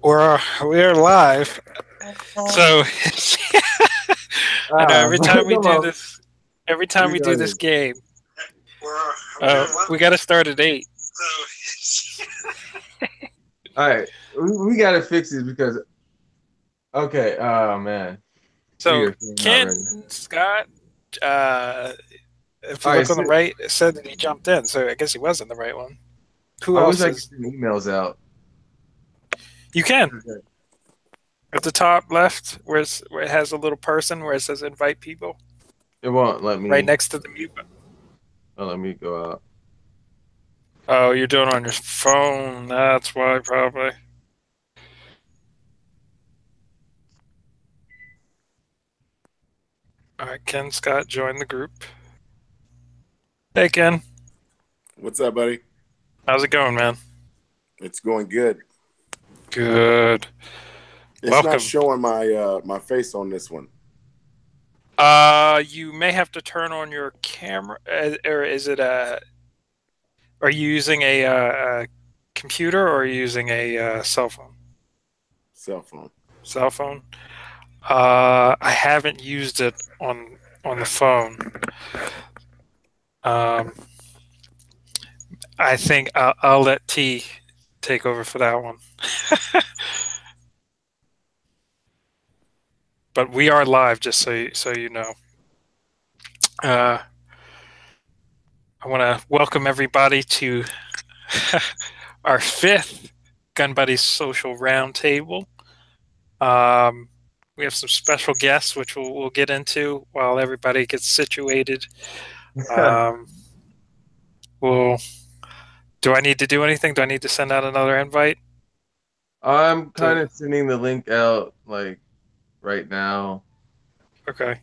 We're live. So I know every time we do this, game, we got to start at 8. All right, we got to fix this because. Okay. Oh man. So Ken Scott, if you look on the right, it said that he jumped in. So I guess he wasn't the right one. Who else? I wish I could send emails out. You can. Okay. At the top left, where it has a little person where it says invite people. It won't let me. Right next to the mute button. Oh, let me go out. Oh, you're doing it on your phone. That's why, probably. All right, Ken Scott joined the group. Hey, Ken. What's up, buddy? How's it going, man? It's going good. Good. It's Welcome. Not showing my my face on this one. You may have to turn on your camera, or is it a? Are you using a computer or are you using a cell phone? Cell phone. Cell phone. I haven't used it on the phone. I think I'll let T take over for that one. But we are live, just so you know. I want to welcome everybody to our 5th GunBuddiesSocial Roundtable. We have some special guests, which we'll get into while everybody gets situated. Do I need to do anything? Do I need to send out another invite? I'm kind of sending the link out like right now. Okay.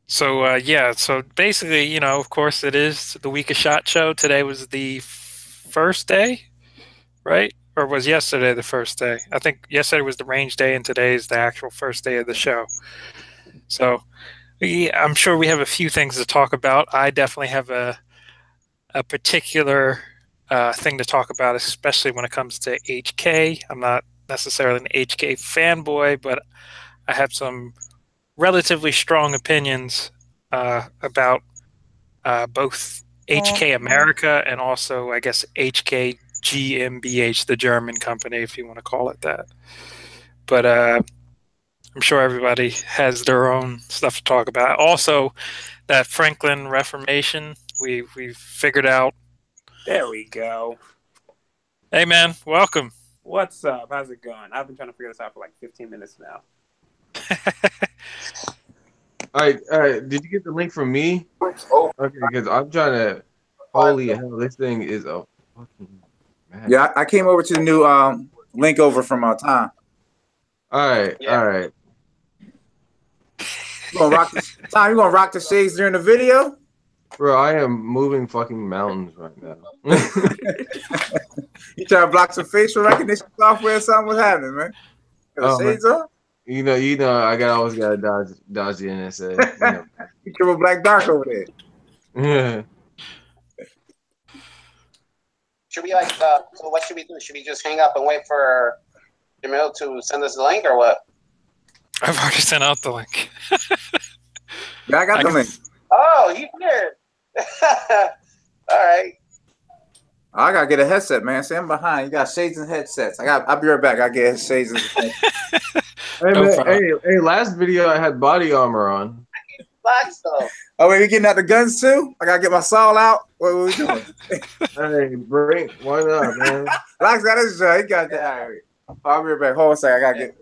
So yeah, so basically, you know, of course, it is the Week of SHOT Show. Today was the first day, right? Or was yesterday the first day? I think yesterday was the range day, and today is the actual first day of the show. So I'm sure we have a few things to talk about. I definitely have a particular thing to talk about, especially when it comes to HK. I'm not necessarily an HK fanboy, but I have some relatively strong opinions about both HK America and also, I guess, HK GmbH, the German company, if you want to call it that. But I'm sure everybody has their own stuff to talk about. Also, that Franklin Reformation, we figured out. There we go. Hey, man, welcome. What's up? How's it going? I've been trying to figure this out for like 15 minutes now. All right. Did you get the link from me? Oh, okay. Because I'm trying to. Holy hell! This thing is a fucking. Man. Yeah, I came over to the new link over from Tom. All right. Yeah. All right. You gonna rock this, Tom? You gonna rock the shades during the video? Bro, I am moving fucking mountains right now. You trying to block some facial recognition software or something? What's happening, man? Got the shades on? You know, always gotta dodge the NSA. You know. You triple black dark over there. Yeah. Should we so what should we do? Should we just hang up and wait for Jamil to send us the link or what? I've already sent out the link. Yeah, I got the link. Oh, you did. All right. I gotta get a headset, man. See, I'm behind. You got shades and headsets. I'll be right back. I get shades and headsets. Hey, last video I had body armor on. Oh, wait, we getting out the guns too? I gotta get my saw out. What are we doing? Hey, why not, man? Locs got his job. He got that. All right. I'll be right back. Hold on a second. I gotta get.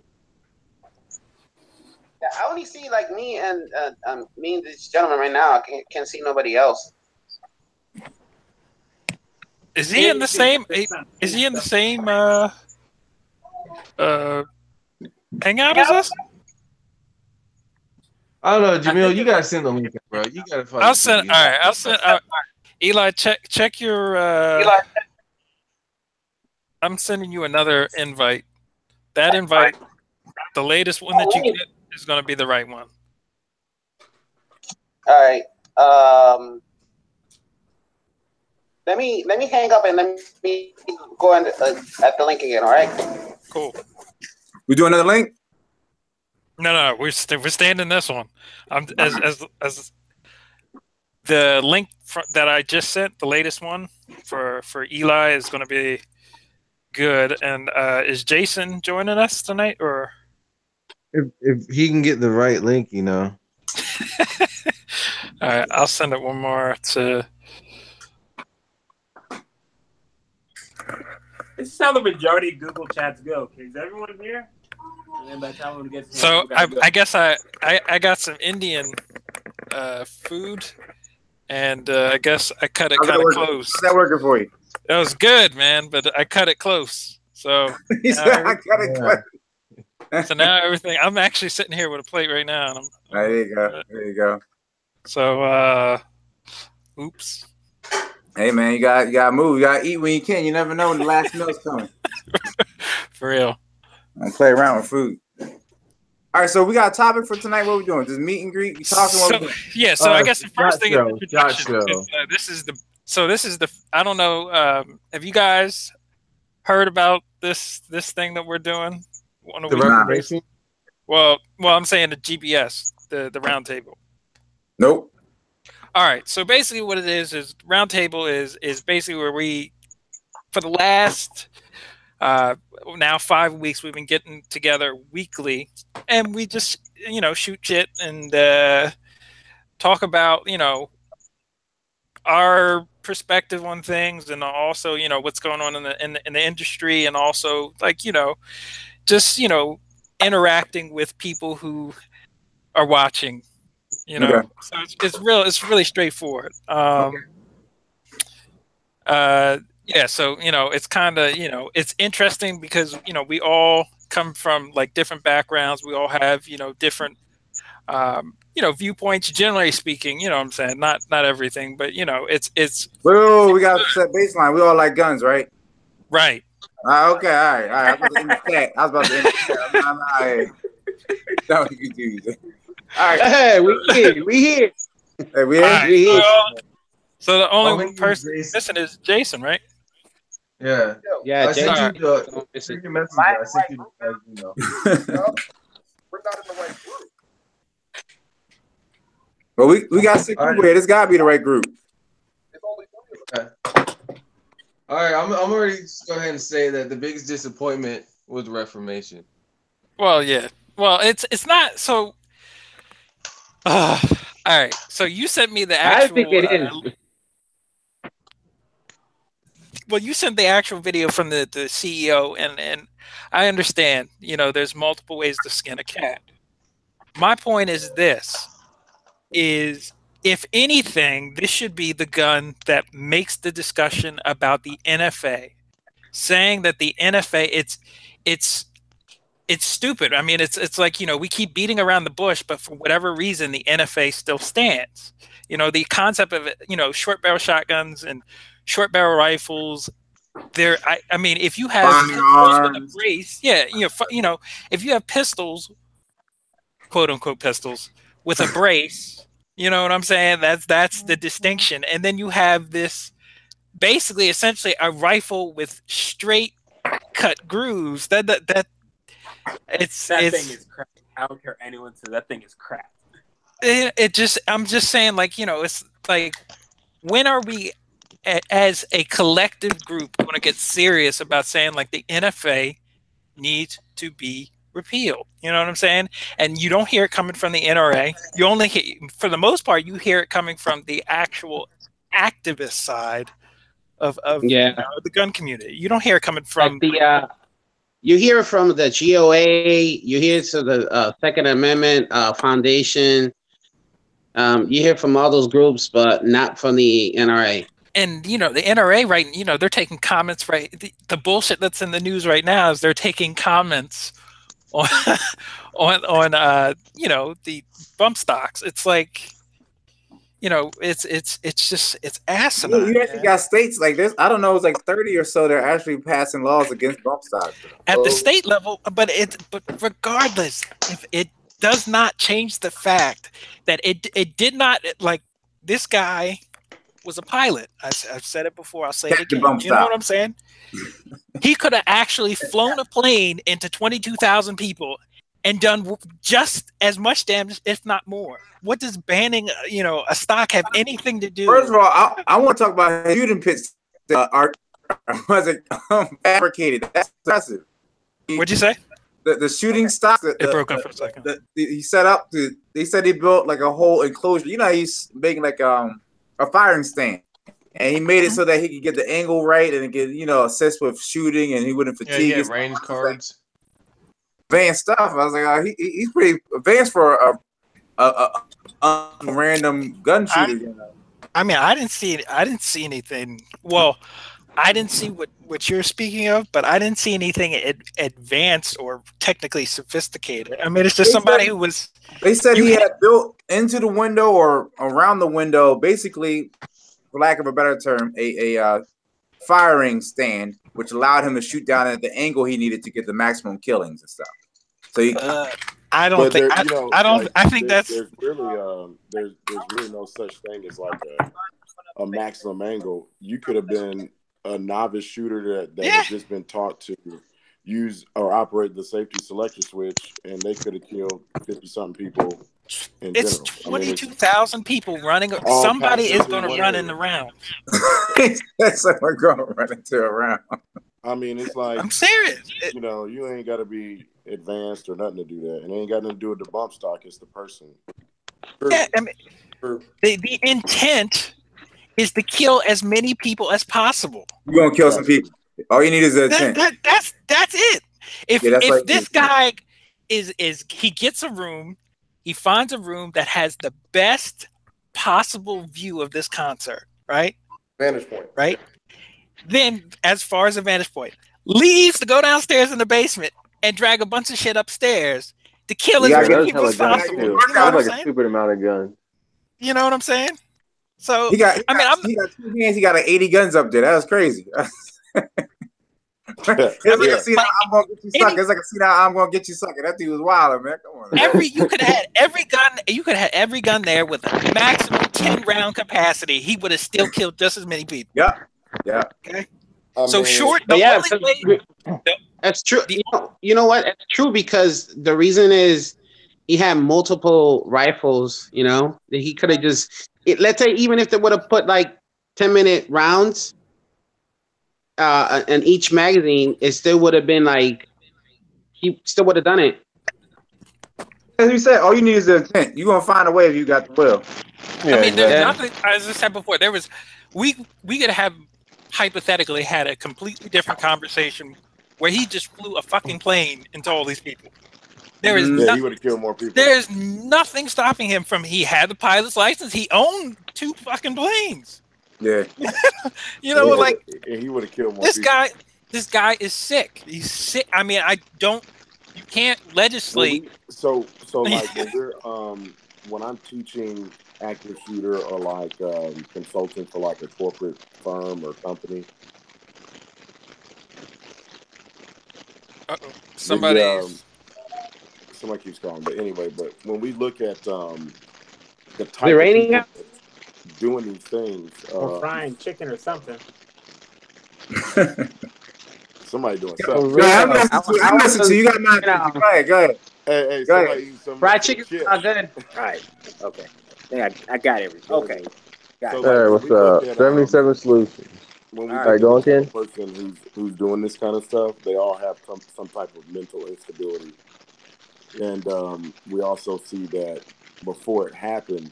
Yeah, I only see like me and this gentleman right now. I can't see nobody else. Is he in the same? Is he in the same hangout as us? I don't know, Jamil. You gotta send the link, bro. You gotta. I'll send. All right, I'll send. Eli, check your. Eli. I'm sending you another invite. That invite, the latest one that you get, is going to be the right one. All right. Let me hang up and let me go at the link again. All right. Cool. We do another link? No, we're staying in this one. As the link that I just sent, the latest one for Eli is going to be good. And is Jason joining us tonight, or If he can get the right link, you know. All right, I'll send it one more to. This is how the majority of Google chats go. Is everyone here? And then by the time we get to So him, we gotta go. I guess I got some Indian food, and I guess I cut it kind of close. How's that working for you? It was good, man, but I cut it close. So He said, I got it close. so now everything. I'm actually sitting here with a plate right now, and There you go. There you go. So oops. Hey man, you gotta move. You gotta eat when you can. You never know when the last meal's coming. For real. Don't play around with food. All right, so we got a topic for tonight. What we doing? Just meet and greet. We talking. What we doing? Yeah. So I guess the first thing is introduction. this is the. I don't know. Have you guys heard about this thing that we're doing? The Reformation? Well, I'm saying the GBS, the Roundtable. Nope. All right. So basically, what it is Roundtable is basically where we, for the last now 5 weeks, we've been getting together weekly, and we just shoot shit and talk about our perspective on things, and also what's going on in the industry, and also just interacting with people who are watching. Okay. So it's really straightforward. Yeah, so it's kind of it's interesting because we all come from like different backgrounds. We all have different viewpoints. Generally speaking, what I'm saying, not everything, but it's. Whoa, we got to set baseline. We all like guns, right? Right. Okay, all right. I was about to end the chat. No, you can do it. All right. Hey, we here. Hey, we Right, here. so the only Jason. person missing is Jason, right? Yeah. Yeah, I sent Jason. you the message. I sent you the We're not in the right group. Well, we got 6 people here. This gotta be the right group. It's only 3 of us. All right, I'm already just go ahead and say that the biggest disappointment was Reformation. Well, yeah. Well, it's not so. All right. So you sent me the actual. I think it is. Well, you sent the actual video from the CEO, and I understand. There's multiple ways to skin a cat. My point is this: is if anything, this should be the gun that makes the discussion about the NFA, saying that the NFA it's stupid. I mean, it's like we keep beating around the bush, but for whatever reason, the NFA still stands. The concept of it, short barrel shotguns and short barrel rifles. I mean, if you have pistols with a brace, if you have pistols, quote unquote pistols with a brace, you know what I'm saying? That's the distinction. And then you have this, basically, essentially, a rifle with straight cut grooves. That thing is crap. I don't care anyone says that thing is crap. I'm just saying, it's like, when are we as a collective group going to get serious about saying like the NFA needs to be repealed? You know what I'm saying? And you don't hear it coming from the NRA. You only hear, for the most part, you hear it coming from the actual activist side of the gun community. You don't hear it coming from Like you hear it from the GOA, you hear it from the Second Amendment Foundation. You hear from all those groups, but not from the NRA. And the NRA, right? They're taking comments, right? The bullshit that's in the news right now is they're taking comments on the bump stocks. It's like, it's asinine. You actually got states like this. I don't know, it's like 30 or so. They're actually passing laws against bump stocks at the state level. But regardless, if it does not change the fact that it did not, like, this guy was a pilot. I've said it before. I'll say it Captain again. Bump You know Stop. what I'm saying? He could have actually flown a plane into 22,000 people and done just as much damage, if not more. What does banning, a stock have anything to do? First of all, I want to talk about shooting pits that are fabricated. That's impressive. What'd you say? The shooting stock. It broke up for a second. He set up they said he built like a whole enclosure. You know, he's making like a firing stand, and he made it so that he could get the angle right and get assist with shooting, and he wouldn't fatigue. Yeah, range cards. Advanced stuff. I was like, he's pretty advanced for a random gun shooter. I mean, I didn't see anything. Well, I didn't see what you're speaking of, but I didn't see anything advanced or technically sophisticated. I mean, it's just somebody who was. They said he had built into the window or around the window, basically, for lack of a better term, a firing stand, which allowed him to shoot down at the angle he needed to get the maximum killings and stuff. So I don't think. I don't. Like, I think that's. There's really no such thing as like a maximum angle. You could have been a novice shooter that has just been taught to use or operate the safety selector switch, and they could have killed 50-something people. It's 22,000 people running. Somebody is going to run in the round. Someone going to run into a round. I mean, it's like, I'm serious. You ain't got to be advanced or nothing to do that, and it ain't got nothing to do with the bump stock. It's the person. Yeah, I mean, the intent is to kill as many people as possible. You're gonna kill some people. All you need is the intent. That's it. If this guy is he gets a room, he finds a room that has the best possible view of this concert, right? Vantage point. Right? Then, as far as a vantage point, leaves to go downstairs in the basement and drag a bunch of shit upstairs to kill as many people as possible. You know what I'm like saying? a stupid amount of guns. You know what I'm saying? So he got 2 hands. He got 80 guns up there. That was crazy. It's like a scene how I'm gonna get you sucker. It's like a scene how I'm gonna get you sucker. That dude was wild, man. Come on. You could have had every gun there with a maximum 10-round capacity. He would have still killed just as many people. Yeah. Okay. Short. That's true. You know what? It's true because the reason is he had multiple rifles. That he could have just. Let's say even if they would have put like 10-minute rounds. And each magazine, it still would have been like he still would have done it. As you said, all you need is the intent. You're gonna find a way if you got the will. I mean, there's nothing. As I said before, we could have hypothetically had a completely different conversation where he just flew a fucking plane into all these people. There is he would have killed more people. There's nothing stopping him from. He had the pilot's license. He owned 2 fucking planes. Yeah. He would have killed more people. This guy is sick. He's sick. I mean, you can't legislate. So like when I'm teaching active shooter or like consulting for like a corporate firm or company. Somebody keeps calling, but anyway, when we look at the type of people doing these things, or frying chicken or something. Somebody doing something. I'm listening to you. Got my go ahead. Hey, somebody eat some fried chicken. Not good. All right. Okay. I got everything. Okay. So, All right, what's up? 77 Solutions. When we all right, go on, Ken. Person who's doing this kind of stuff, they all have some type of mental instability, and we also see that before it happened.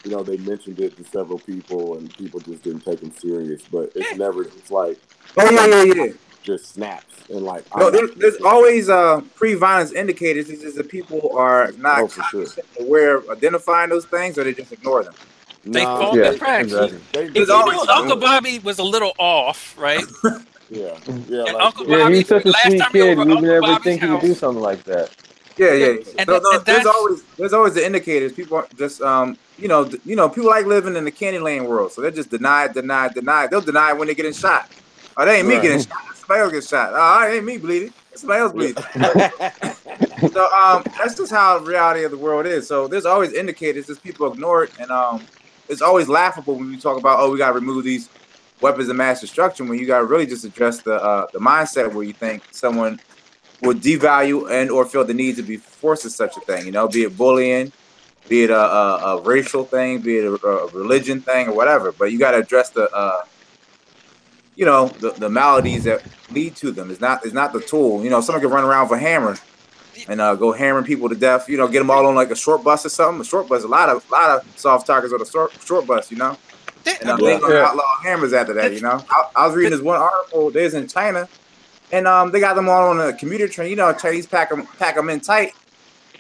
They mentioned it to several people, and people just didn't take them serious. But it's never. It's like, just snaps and like. No, there's always pre-violence indicators. It's just that people are not aware of identifying those things, or they just ignore them. They fall in practice. Uncle Bobby was a little off, right? Yeah. Uncle Bobby, he's such a sweet kid. We would never think he would do something like that. Yeah. There's always the indicators. People just people like living in the candy lane world, so they just deny. They'll deny when they getting shot. Oh, they ain't me getting shot. Somebody else gets shot. Oh, it ain't me bleeding. Somebody else bleeding. So that's just how the reality of the world is. So there's always indicators. Just people ignore it, and it's always laughable when we talk about, oh, we got to remove these weapons of mass destruction, when you got to really just address the mindset where you think someone would devalue and or feel the need to be forced to such a thing, you know, be it bullying, be it a racial thing, be it a religion thing or whatever. But you got to address the you know, the maladies that lead to them. It's not the tool. You know, someone can run around with a hammer and go hammering people to death. You know, get them all on like a short bus or something. A short bus, a lot of soft targets on a short bus. You know, and they gonna outlaw hammers after that. You know, I was reading this one article. There's in China, and they got them all on a commuter train. You know, Chinese pack them in tight.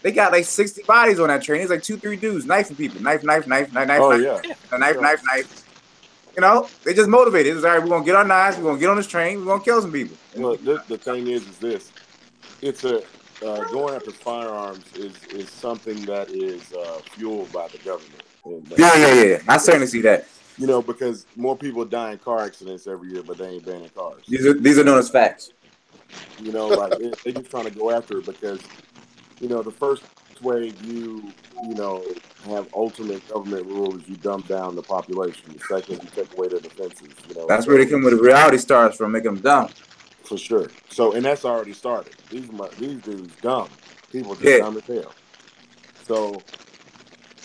They got like 60 bodies on that train. It's like 2-3 dudes knifing people, knife, knife. You know, they just motivated. It's all right. We're gonna get our knives. We're gonna get on this train. We're gonna kill some people. Well, the thing is this: it's a going after firearms is something that is fueled by the government. And, Yeah. I certainly see that. You know, because more people die in car accidents every year, but they ain't banning cars. These are known as facts. You know, like they just trying to go after it because, you know, the first way you have ultimate government rule is you dumb down the population. The second, you take away their defenses. You know, that's where they come with the reality stars from, making them dumb. For sure. So, and that's already started. These dudes dumb. People just dumb as hell. So,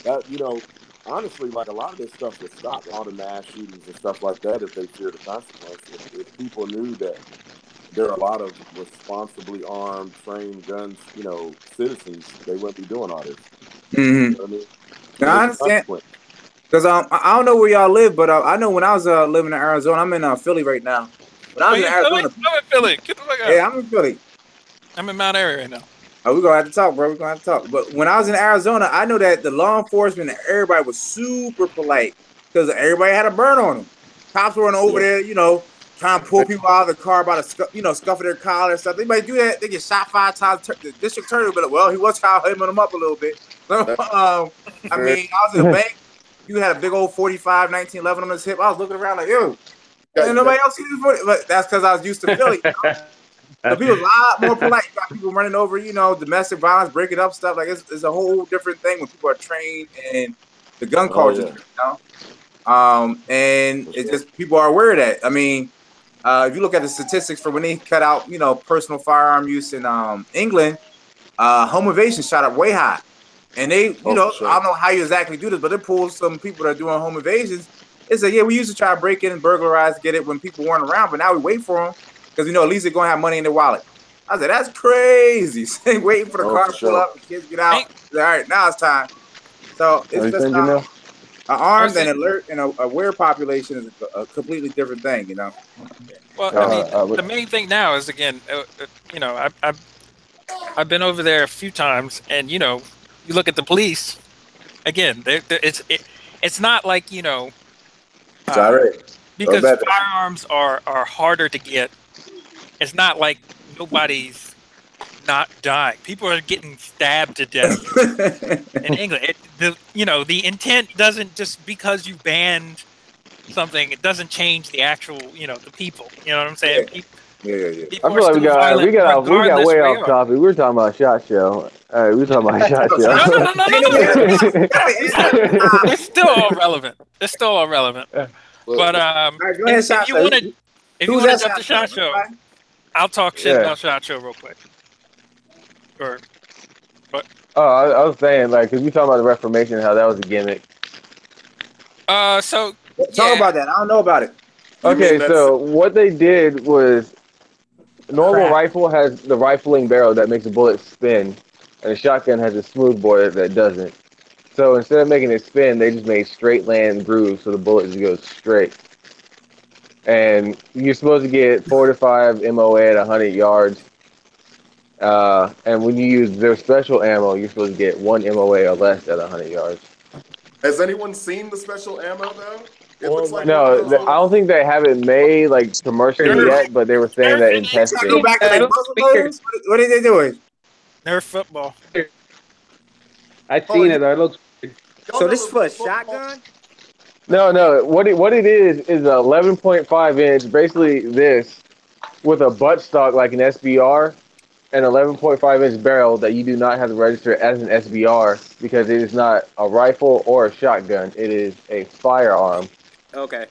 that, you know, honestly, like a lot of this stuff would stop, all the mass shootings and stuff like that, if they fear the consequences. If people knew that there are a lot of responsibly armed, trained guns, you know, citizens, they wouldn't be doing all this. Mm-hmm. You know what I mean? Now, I understand. Because I don't know where y'all live, but I know when I was living in Arizona, I'm in Philly right now. When I was in Arizona, I'm in Philly. Get the fuck out. Yeah, I'm in Philly. I'm in Mount Airy right now. Oh, we're going to have to talk, bro. We're going to have to talk. But when I was in Arizona, I know that the law enforcement and everybody was super polite because everybody had a burn on them. Cops were over there, you know, trying to pull people out of the car by the scuff of their collar and stuff. They might do that. They get shot 5 times. The district attorney will be like, well, he was trying to hit them up a little bit. So, I mean, I was in a bank. You had a big old 45 1911 on his hip. I was looking around like, yo, and nobody else see this. But that's because I was used to Philly. You know? So people a lot more polite. You got people running over, you know, domestic violence, breaking up stuff. Like it's a whole different thing when people are trained in the gun culture. You know, and it's just people are aware of that. I mean, if you look at the statistics for when they cut out, you know, personal firearm use in England, home invasion shot up way high. And they, you know, I don't know how you exactly do this, but they pulled some people that are doing home invasions. They said, yeah, we used to try to break in and burglarize, get it when people weren't around, but now we wait for them because we know at least they're going to have money in their wallet. I said, that's crazy. Waiting for the car to pull up and kids get out. All right, now it's time. So it's just an armed and alert and aware population is a completely different thing, you know. Well, I mean, the main thing now is, again, you know, I've been over there a few times, and, you know, you look at the police, again, it's not like, you know, because firearms are harder to get. It's not like nobody's not dying. People are getting stabbed to death in England. The intent doesn't, just because you banned something, it doesn't change the actual, you know, the people. You know what I'm saying? Yeah. I feel like we got way off topic. We were talking about SHOT Show. We were talking about SHOT Show. No. It's still all relevant. But if you want to jump to SHOT Show, I'll talk shit about SHOT Show real quick. Or what? Oh, I was saying, like, because we talking about the Reformation and how that was a gimmick. So talk about that. I don't know about it. Okay, so what they did was, normal rifle has the rifling barrel that makes the bullet spin, and a shotgun has a smooth bore that doesn't. So instead of making it spin, they just made straight land grooves so the bullet just goes straight. And you're supposed to get 4 to 5 MOA at 100 yards. And when you use their special ammo, you're supposed to get 1 MOA or less at 100 yards. Has anyone seen the special ammo though? It looks like no, I don't think they have it made like commercially yet, but they were saying that in testing. Go back to what are they doing? Nerf football. I've seen it. It looks. So this is for a shotgun? No. What it is a 11.5 inch, basically this, with a buttstock like an SBR, an 11.5-inch barrel that you do not have to register as an SBR because it is not a rifle or a shotgun. It is a firearm. Okay.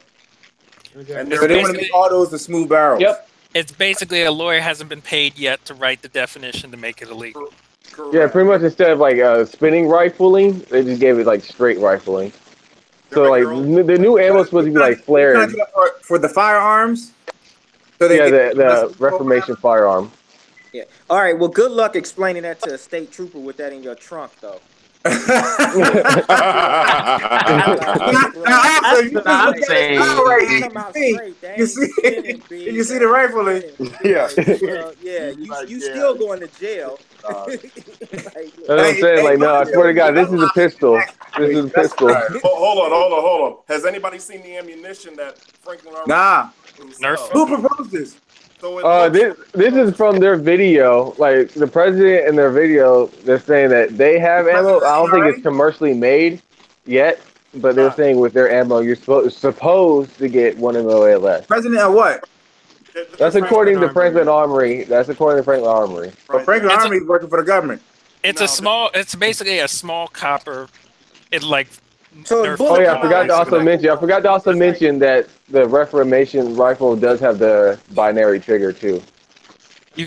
And so they want to make all those the smooth barrels. Yep. It's basically a lawyer hasn't been paid yet to write the definition to make it illegal. Correct. Yeah, pretty much instead of like spinning rifling, they just gave it like straight rifling. So like the new ammo is supposed to be like flared. For the firearms? So Yeah, the Reformation firearm. Yeah. All right. Well, good luck explaining that to a state trooper with that in your trunk, though. I'm saying, you see the rifling? Yeah. You still going to jail. That's what I'm saying. Like, no, I swear to God, this is a pistol. This is a pistol. Hold on. Has anybody seen the ammunition that Franklin Army? Nah. Nerf. Who proposed this? So this is from their video. Like the president in their video, they're saying that they have ammo. I don't think it's commercially made yet, but they're saying with their ammo, you're supposed to get 1 MOA less. President of what? That's according to Franklin Armory. That's according to Franklin Armory. Well, Franklin Armory is working for the government. It's it's basically a small copper. It like. So I forgot to also mention that the Reformation rifle does have the binary trigger too.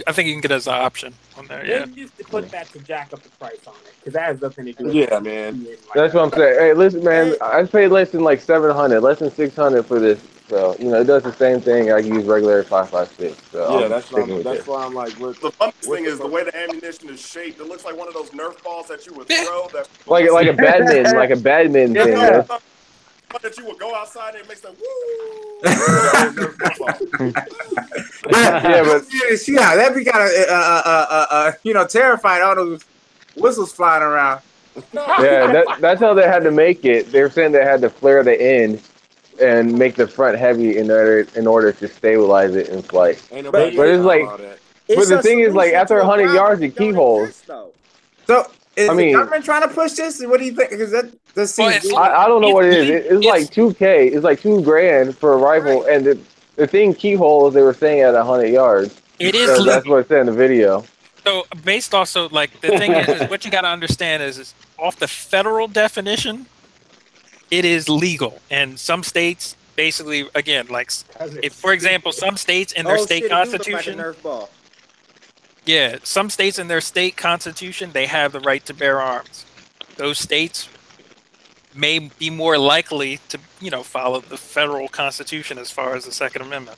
I think you can get it as an option on there. Yeah. They used to put that to jack up the price on it because that has nothing to do with Yeah, man. That's what I'm saying. Hey, listen, man, I paid less than like 700, less than 600 for this. So it does the same thing. I can use regular 5.56. So yeah, that's why I'm like, look. The funny thing is the way the ammunition is shaped. It looks like one of those Nerf balls that you would throw. Like a badminton thing. Yeah. That you would go outside and it makes that woo. Yeah, but that be kind of terrifying. All those whistles flying around. Yeah, that's how they had to make it. They were saying they had to flare the end and make the front heavy in order to stabilize it in flight. But it's like, but the thing is, like, after 100 yards, it keyholes. So is the government trying to push this? What do you think? Because that seems. I don't know what it is. It's like $2,000. It's like $2,000 for a rifle, and the thing keyholes. They were saying at 100 yards. It is. So that's what it said in the video. So based also, like the thing is what you got to understand is off the federal definition, it is legal, and some states basically, again, like if, for example, some states in their state constitution. Yeah, some states in their state constitution, they have the right to bear arms. Those states may be more likely to, follow the federal constitution as far as the Second Amendment.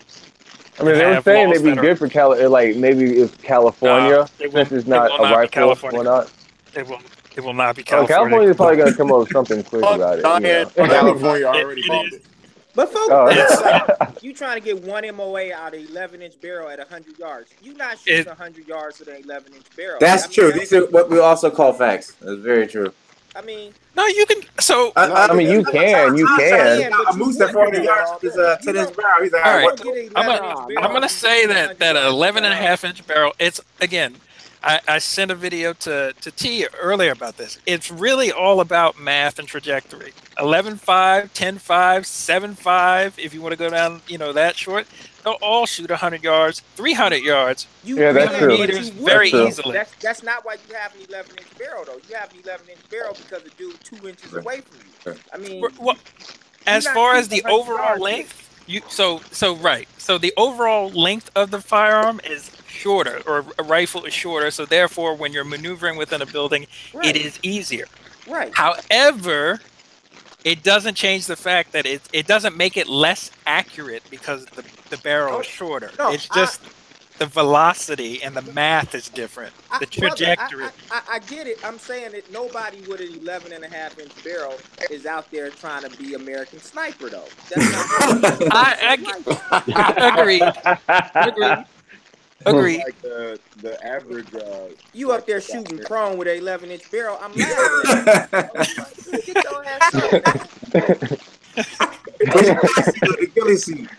I mean, they were saying they'd be good for maybe if California, since it's not a rifle or not. It will not be California. California's probably going to come up with something quick about it. California already called it. But folks, you trying to get 1 MOA out of 11-inch barrel at 100 yards. You not shooting 100 yards with an 11-inch barrel. That's true. These are what we also call facts. That's very true. I mean, no, you can. So I mean, you can. A moose at 400 yards is a 10-inch barrel. He's like, all right. I'm gonna say that an 11.5-inch barrel. It's again. I sent a video to T earlier about this. It's really all about math and trajectory. 11.5, 10.5, 7.5. If you want to go down, that short, they'll all shoot 100 yards, 300 yards. That's true. Meters very easily. That's not why you have an 11-inch barrel, though. You have an 11-inch barrel because the dude 2 inches away from you. I mean, as far as the overall length. So the overall length of the firearm is shorter, or a rifle is shorter. So therefore, when you're maneuvering within a building, it is easier. Right. However, it doesn't change the fact that it doesn't make it less accurate because the barrel is shorter. No, it's just the velocity and the math is different. The trajectory. I get it. I'm saying that nobody with an 11.5-inch barrel is out there trying to be American Sniper, though. That's not Agreed. Like the average. You up there shooting prone with an 11-inch barrel? I'm laughing. Get your ass up. Ghillie suit.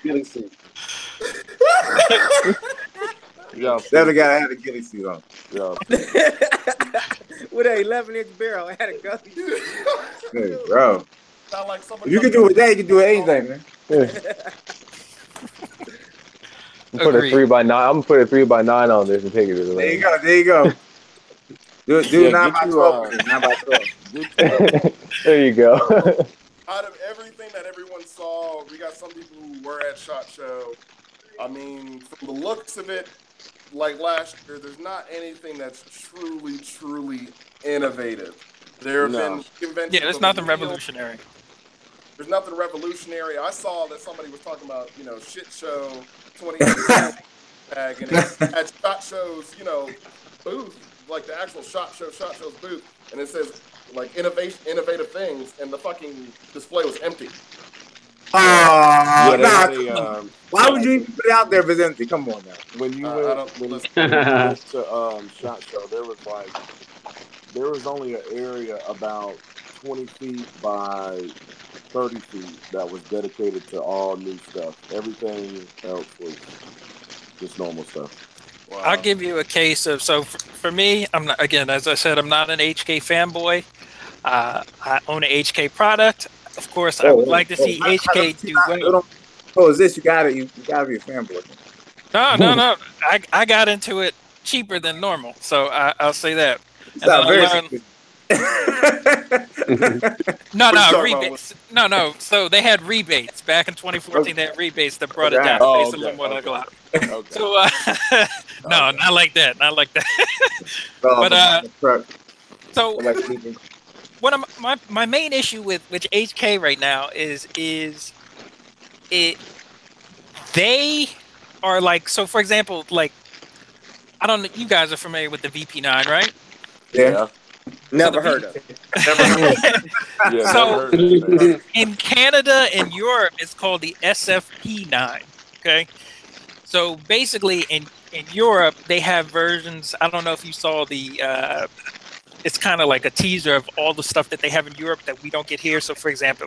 Yeah, that guy had a ghillie suit on. Yeah. With an 11-inch barrel, I had a gun. Hey, bro. If you can do it with that, you can do anything, man. Put a 3x9. I'm gonna put a 3x9 on this and take it to the There you range. go. There you go. Do 9x12. 9x12. There you go. Out of everything that everyone saw, we got some people who were at SHOT Show. I mean, from the looks of it, like last year, there's not anything that's truly innovative. There have been conventions. Yeah, there's nothing revolutionary. There's nothing revolutionary. I saw that somebody was talking about, shit show 2018 tag, and at SHOT Show's, booth, like the actual SHOT Show's booth, and it says like innovative things, and the fucking display was empty. Why would you even put it out there if it's empty? Come on now. When you went to SHOT Show, there was only an area about 20 feet by 30 feet that was dedicated to all new stuff. Everything else was just normal stuff. Wow. I'll give you a case of, for me, I'm not, again, as I said, I'm not an HK fanboy. I own an HK product. Of course, I would like to see HK do well. Is this? You gotta be a fanboy. No. I got into it cheaper than normal, so I'll say that. Rebates. No. So they had rebates back in 2014. They had rebates that brought it down based on what I got. So no, not like that. But so what my main issue with HK right now is they are like, so for example, like, I don't know, you guys are familiar with the VP9, right? Yeah. Never heard of it. So in Canada and Europe, it's called the SFP9. Okay. So basically in Europe, they have versions. I don't know if you saw it's kind of like a teaser of all the stuff that they have in Europe that we don't get here. So for example,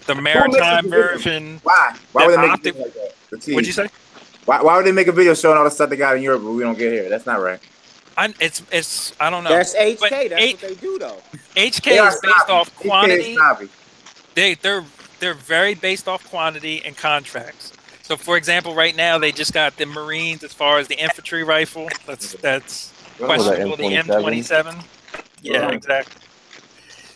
the maritime version. Why would they make a video like that? What'd you say? Why would they make a video showing all the stuff they got in Europe but we don't get here? That's not right. It's I don't know. That's HK. That's what they do though. HK is based off quantity. They're very based off quantity and contracts. So for example, right now they just got the Marines as far as the infantry rifle. That's questionable. The M27. Yeah, exactly.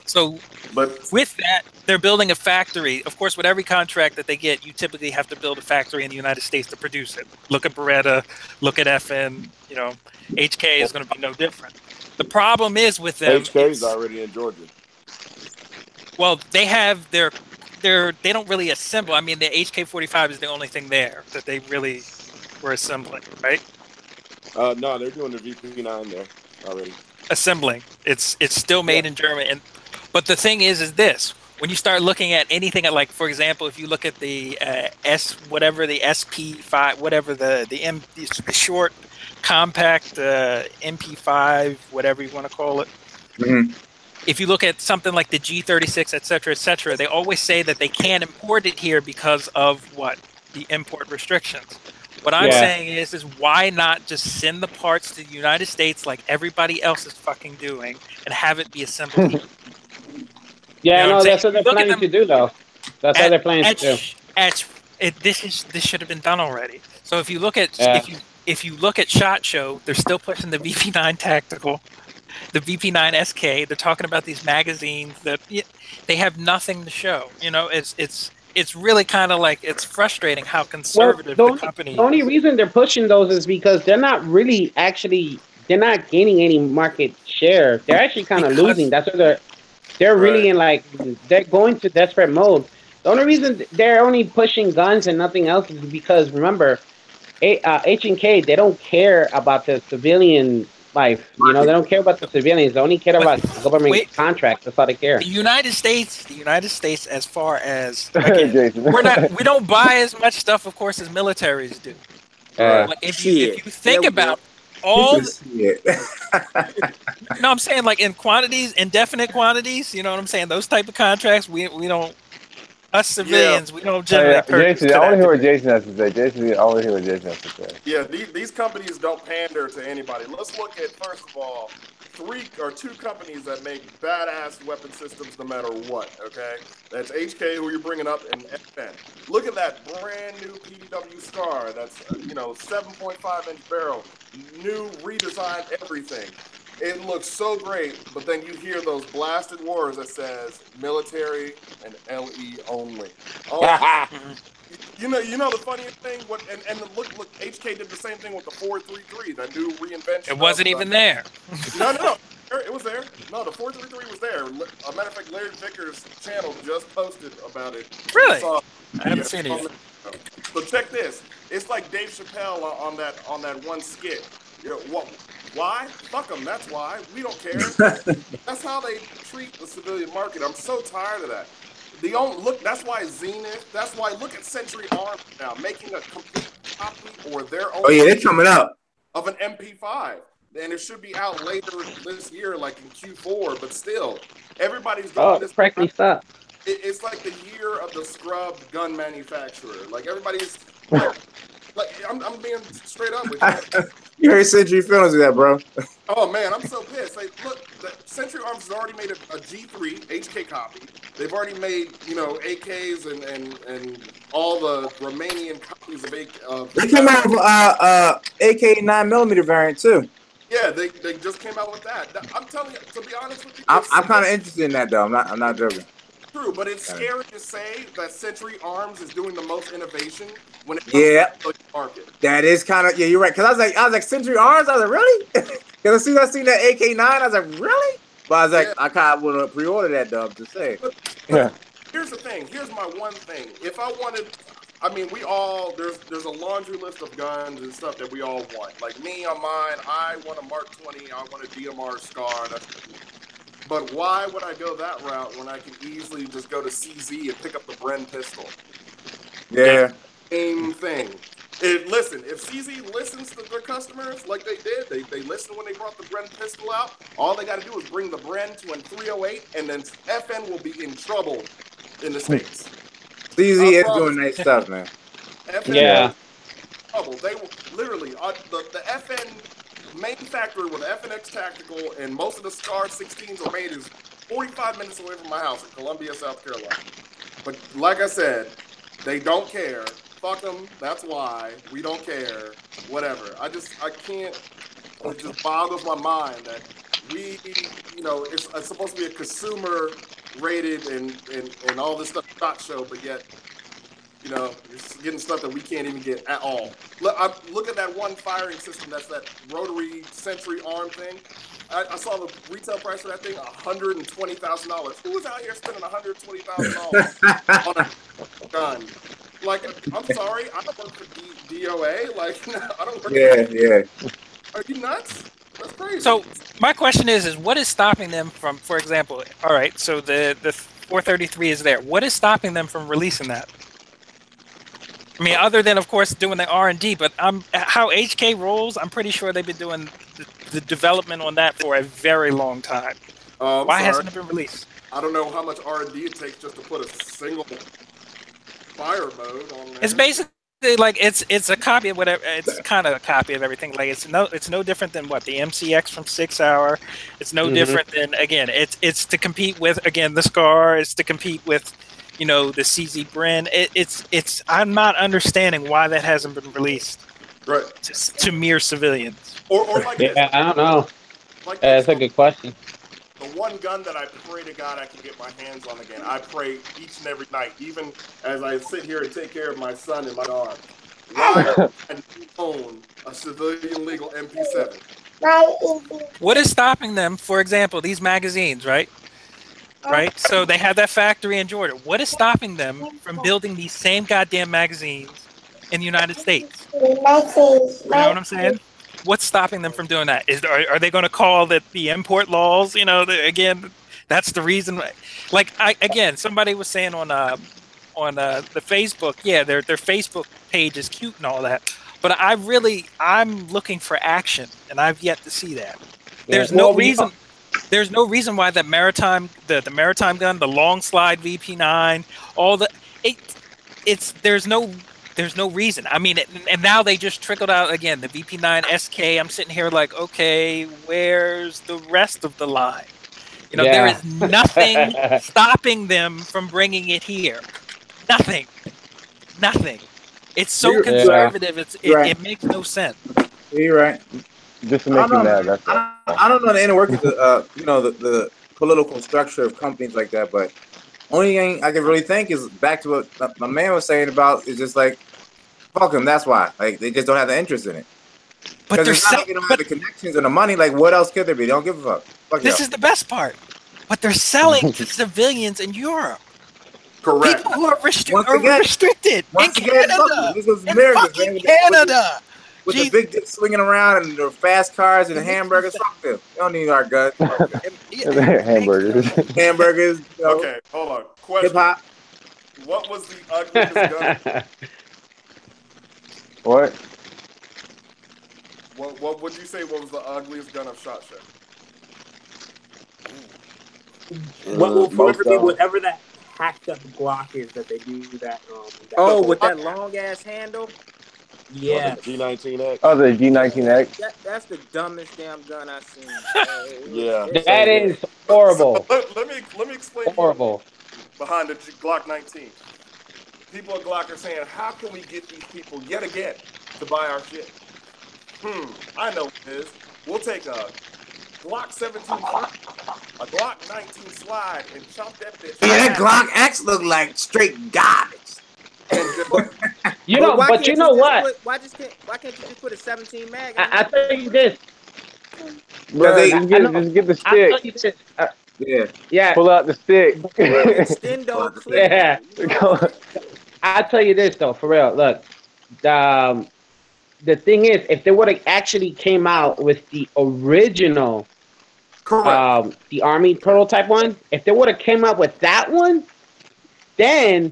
So, but with that, they're building a factory. Of course, with every contract that they get, you typically have to build a factory in the United States to produce it. Look at Beretta, look at FN, HK is going to be no different. The problem is with them. HK is already in Georgia. Well, they have they don't really assemble. I mean, the HK-45 is the only thing there that they really were assembling, right? No, they're doing the VP9 there already. Assembling. It's still made in Germany. But the thing is this: when you start looking at anything, like for example, if you look at the the SP5, whatever the short, compact MP5, whatever you want to call it. Mm-hmm. If you look at something like the G36, et cetera, they always say that they can't import it here because of what? The import restrictions. What I'm saying is why not just send the parts to the United States like everybody else is fucking doing and have it be assembled here? That's what they're planning to do, though. That's how they're planning to do. This should have been done already. So if you look at if you look at SHOT Show, they're still pushing the VP9 Tactical, the VP9 SK. They're talking about these magazines that they have nothing to show. It's really kind of like, it's frustrating how conservative the company is. The only reason they're pushing those is because they're not really they're not gaining any market share. They're actually kind of losing. That's what they're really in, like, they're going to desperate mode. The only reason they're only pushing guns and nothing else is because, remember, H&K, they don't care about the civilian life. They don't care about the civilians. They only care about government contracts. That's all they care. The United States, as far as, again, we don't buy as much stuff, of course, as militaries do. If you think about all no, I'm saying, like, in quantities, indefinite quantities, you know what I'm saying? Those type of contracts, we don't, us civilians, we don't generate Jason, I want to hear what Jason has to say. I want to hear what Jason has to say. Yeah, these companies don't pander to anybody. Let's look at, first of all, two companies that make badass weapon systems no matter what, okay? That's HK, who you're bringing up, and FN. Look at that brand new PDW Scar. That's, 7.5-inch barrel, new redesigned everything. It looks so great, but then you hear those blasted words that says military and LE only. Oh, you know the funniest thing. Look, HK did the same thing with the 433, that new reinvention. It wasn't even there. No, it was there. No, the 433 was there. A matter of fact, Larry Vickers' channel just posted about it. Really? I haven't seen it. So check this. It's like Dave Chappelle on that one skit. Why? Fuck them. That's why. We don't care. That's how they treat the civilian market. I'm so tired of that. That's why Zenith. That's why look at Century Arms now making a complete copy or their own. Oh yeah, they're coming up of an MP5, and it should be out later this year, like in Q4. But still, everybody's doing this. Frankly, stop. It's like the year of the scrubbed gun manufacturer. Like everybody's like I'm being straight up with you. You heard Century feelings with that, bro. Oh man, I'm so pissed. Like, look, Century Arms has already made a G3 HK copy. They've already made, AKs and all the Romanian copies of AK. They came out with AK 9mm variant too. Yeah, they just came out with that. I'm telling you, to be honest with you, I'm kind of interested in that though. I'm not joking. True, but it's scary to say that Century Arms is doing the most innovation when it comes to the market. That is kind of you're right. Cause I was like Century Arms. I was like, really? Cause as soon as I seen that AK-9, I was like, really? But I was like, I kind of want to pre-order that though. I'm just saying. But here's the thing. Here's my one thing. If I wanted, there's a laundry list of guns and stuff that we all want. Like me on mine, I want a Mark 20. I want a DMR Scar. But why would I go that route when I can easily just go to CZ and pick up the Bren pistol? Yeah. Same thing. If CZ listens to their customers like they did, they listened when they brought the Bren pistol out, all they got to do is bring the Bren to an 308, and then FN will be in trouble in the States. CZ is doing nice stuff, man. FN trouble. They will literally, the FN manufacturer with FNX Tactical and most of the Scar 16s are made is 45 minutes away from my house in Columbia, South Carolina. But like I said, they don't care. Fuck them. That's why we don't care. Whatever. I can't. It just boggles my mind that we, it's supposed to be a consumer rated and all this stuff shot show, but yet, you're getting stuff that we can't even get at all. Look at that one firing system. That's that rotary Century Arm thing. I saw the retail price for that thing, $120,000. Who was out here spending $120,000 on a gun? Like, I'm sorry, I don't work for DOA. Like, I don't work. Yeah. Are you nuts? That's crazy. So my question is what is stopping them from, for example, all right, so the 433 is there. What is stopping them from releasing that? I mean, other than, of course, doing the R&D, but how HK rolls, I'm pretty sure they've been doing the development on that for a very long time. Why hasn't it been released? I don't know how much R&D it takes just to put a single fire mode on there. It's basically like it's a copy of whatever. It's kind of a copy of everything. Like it's no different than what the MCX from 6 Hour. It's no different than, again, it's to compete with, again, the Scar. It's to compete with, the CZ Bren. It's I'm not understanding why that hasn't been released, right, to mere civilians. Or like this. I don't know. Like that's a good question. The one gun that I pray to God I can get my hands on again. I pray each and every night, even as I sit here and take care of my son and my daughter. Why I own a civilian legal MP7? What is stopping them? For example, these magazines, right? Right. So they have that factory in Georgia. What is stopping them from building these same goddamn magazines in the United States? You know what I'm saying? What's stopping them from doing that? Are they going to call that the import laws? Again, that's the reason. Like somebody was saying on the Facebook, their Facebook page is cute and all that, but I'm looking for action, and I've yet to see that. There's no reason. There's no reason why that maritime, the maritime gun, the long slide VP9, all the there's no There's no reason. I mean, and now they just trickled out again. The VP9 SK. I'm sitting here like, okay, where's the rest of the line? You know, there is nothing stopping them from bringing it here. Nothing. It's so conservative. It makes no sense. You're right. Just to make you mad. That's all. I don't know the inner workings of the political structure of companies like that, but only thing I can really think is back to what my man was saying about is just like, fuck them. That's why. Like, they just don't have the interest in it. But they're not like they don't have the connections and the money. Like, what else could there be? They don't give a fuck. Fuck this is the best part. But they're selling to civilians in Europe. Correct. People who are restricted in Canada. This is America, man. Canada. With the big dick swinging around and the fast cars and the hamburgers. Fuck them. They don't need our guns. Hamburgers. Hamburgers. You know. Okay, hold on. Question. Hip-hop. What was the ugliest gun? What? What would you say was the ugliest gun of SHOT Show? What will forever be whatever that hacked up Glock is that they do that. With that long ass handle. Yeah. G19X. Oh, the G19X. That's the dumbest damn gun I've seen. Yeah. That is horrible. So let me explain. Horrible. Behind the Glock 19, people at Glock are saying, "How can we get these people yet again to buy our shit?" I know what it is. We'll take a Glock 17, a Glock 19 slide, and chop that bitch. Yeah, that Glock X look like straight garbage. You know, but you know what? Why can't you just put a 17 mag? I tell you this. Bro, just get the stick. I'll tell you this. Yeah. Pull out the stick. Extendo clip. Yeah. I'll tell you this though, for real. Look, the thing is, if they would have actually came out with the original, the Army prototype one, if they would have came out with that one, then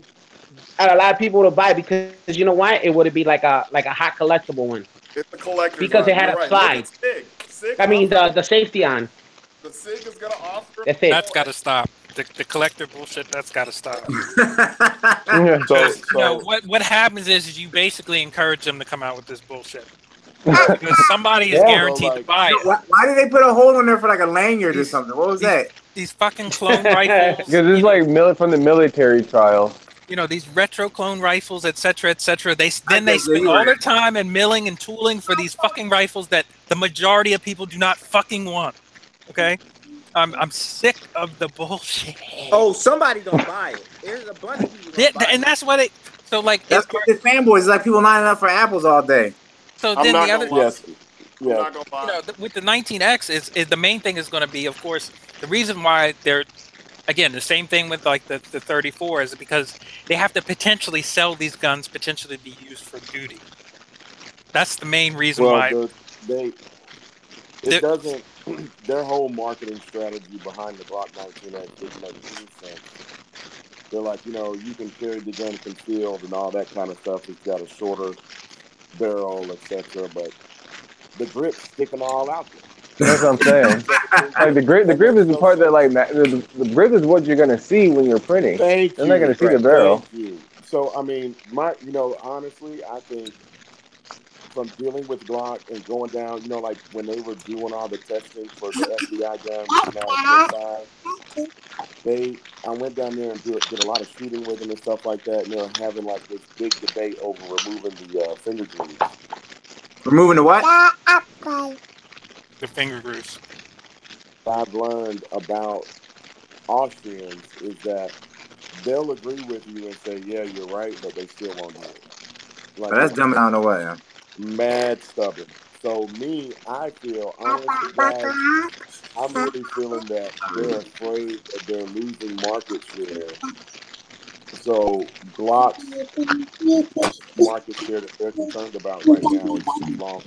a lot of people would have buy, because you know why? It would be like a hot collectible one. It's a collector's because it had a slide. I mean the safety on. The SIG is gonna offer. That's got to stop. The collector bullshit. That's got to stop. So what happens is you basically encourage them to come out with this bullshit. Because somebody is guaranteed to buy it. Why did they put a hole in there for like a lanyard or something? What was that? These fucking clone rifles. Because it's like from the military trial. You know, these retro clone rifles, etc., etc. They spend all their time in milling and tooling for these fucking rifles that the majority of people do not fucking want. Okay, I'm sick of the bullshit. Oh, somebody don't buy it. There's a bunch of people. And that's why they. So like, that's the fanboys. It's like people lining up for apples all day. So then the other. I'm not gonna buy it. With the 19X is the main thing is going to be, of course, the reason why they're. Again, the same thing with like the 34 is because they have to potentially sell these guns, potentially be used for duty. That's the main reason why. Their whole marketing strategy behind the Glock 19X doesn't make any sense. They're like, you can carry the gun concealed and all that kind of stuff. It's got a shorter barrel, etc. But the grip's sticking all out there. That's what I'm saying. Like the grip is the part that the grip is what you're gonna see when you're printing. You're not gonna see the barrel. Thank you. So I mean, honestly, I think from dealing with Glock and going down, like when they were doing all the testing for the FBI gun, I went down there and did a lot of shooting with them and stuff like that. And they were having like this big debate over removing the finger grooves. Removing the what? The finger grooves. I've learned about Austrians is that they'll agree with you and say, yeah, you're right, but they still won't do it. Like, that's dumb out of the way. Yeah. Mad stubborn. So I feel, honestly, guys, I'm really feeling that they're afraid that they're losing market share. So Glock's market share that they're concerned about right now is too long.